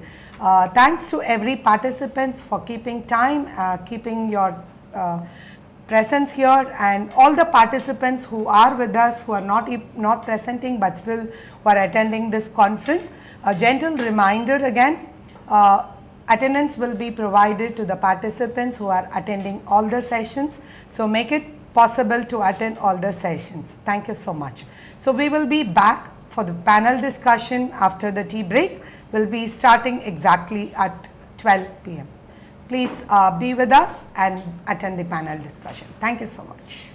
[SPEAKER 1] Thanks to every participant for keeping time, keeping your presence here, and all the participants who are with us who are not presenting but still who are attending this conference. A gentle reminder again, attendance will be provided to the participants who are attending all the sessions. So make it possible to attend all the sessions. Thank you so much. So we will be back for the panel discussion after the tea break. We'll be starting exactly at 12 p.m. Please be with us and attend the panel discussion. Thank you so much.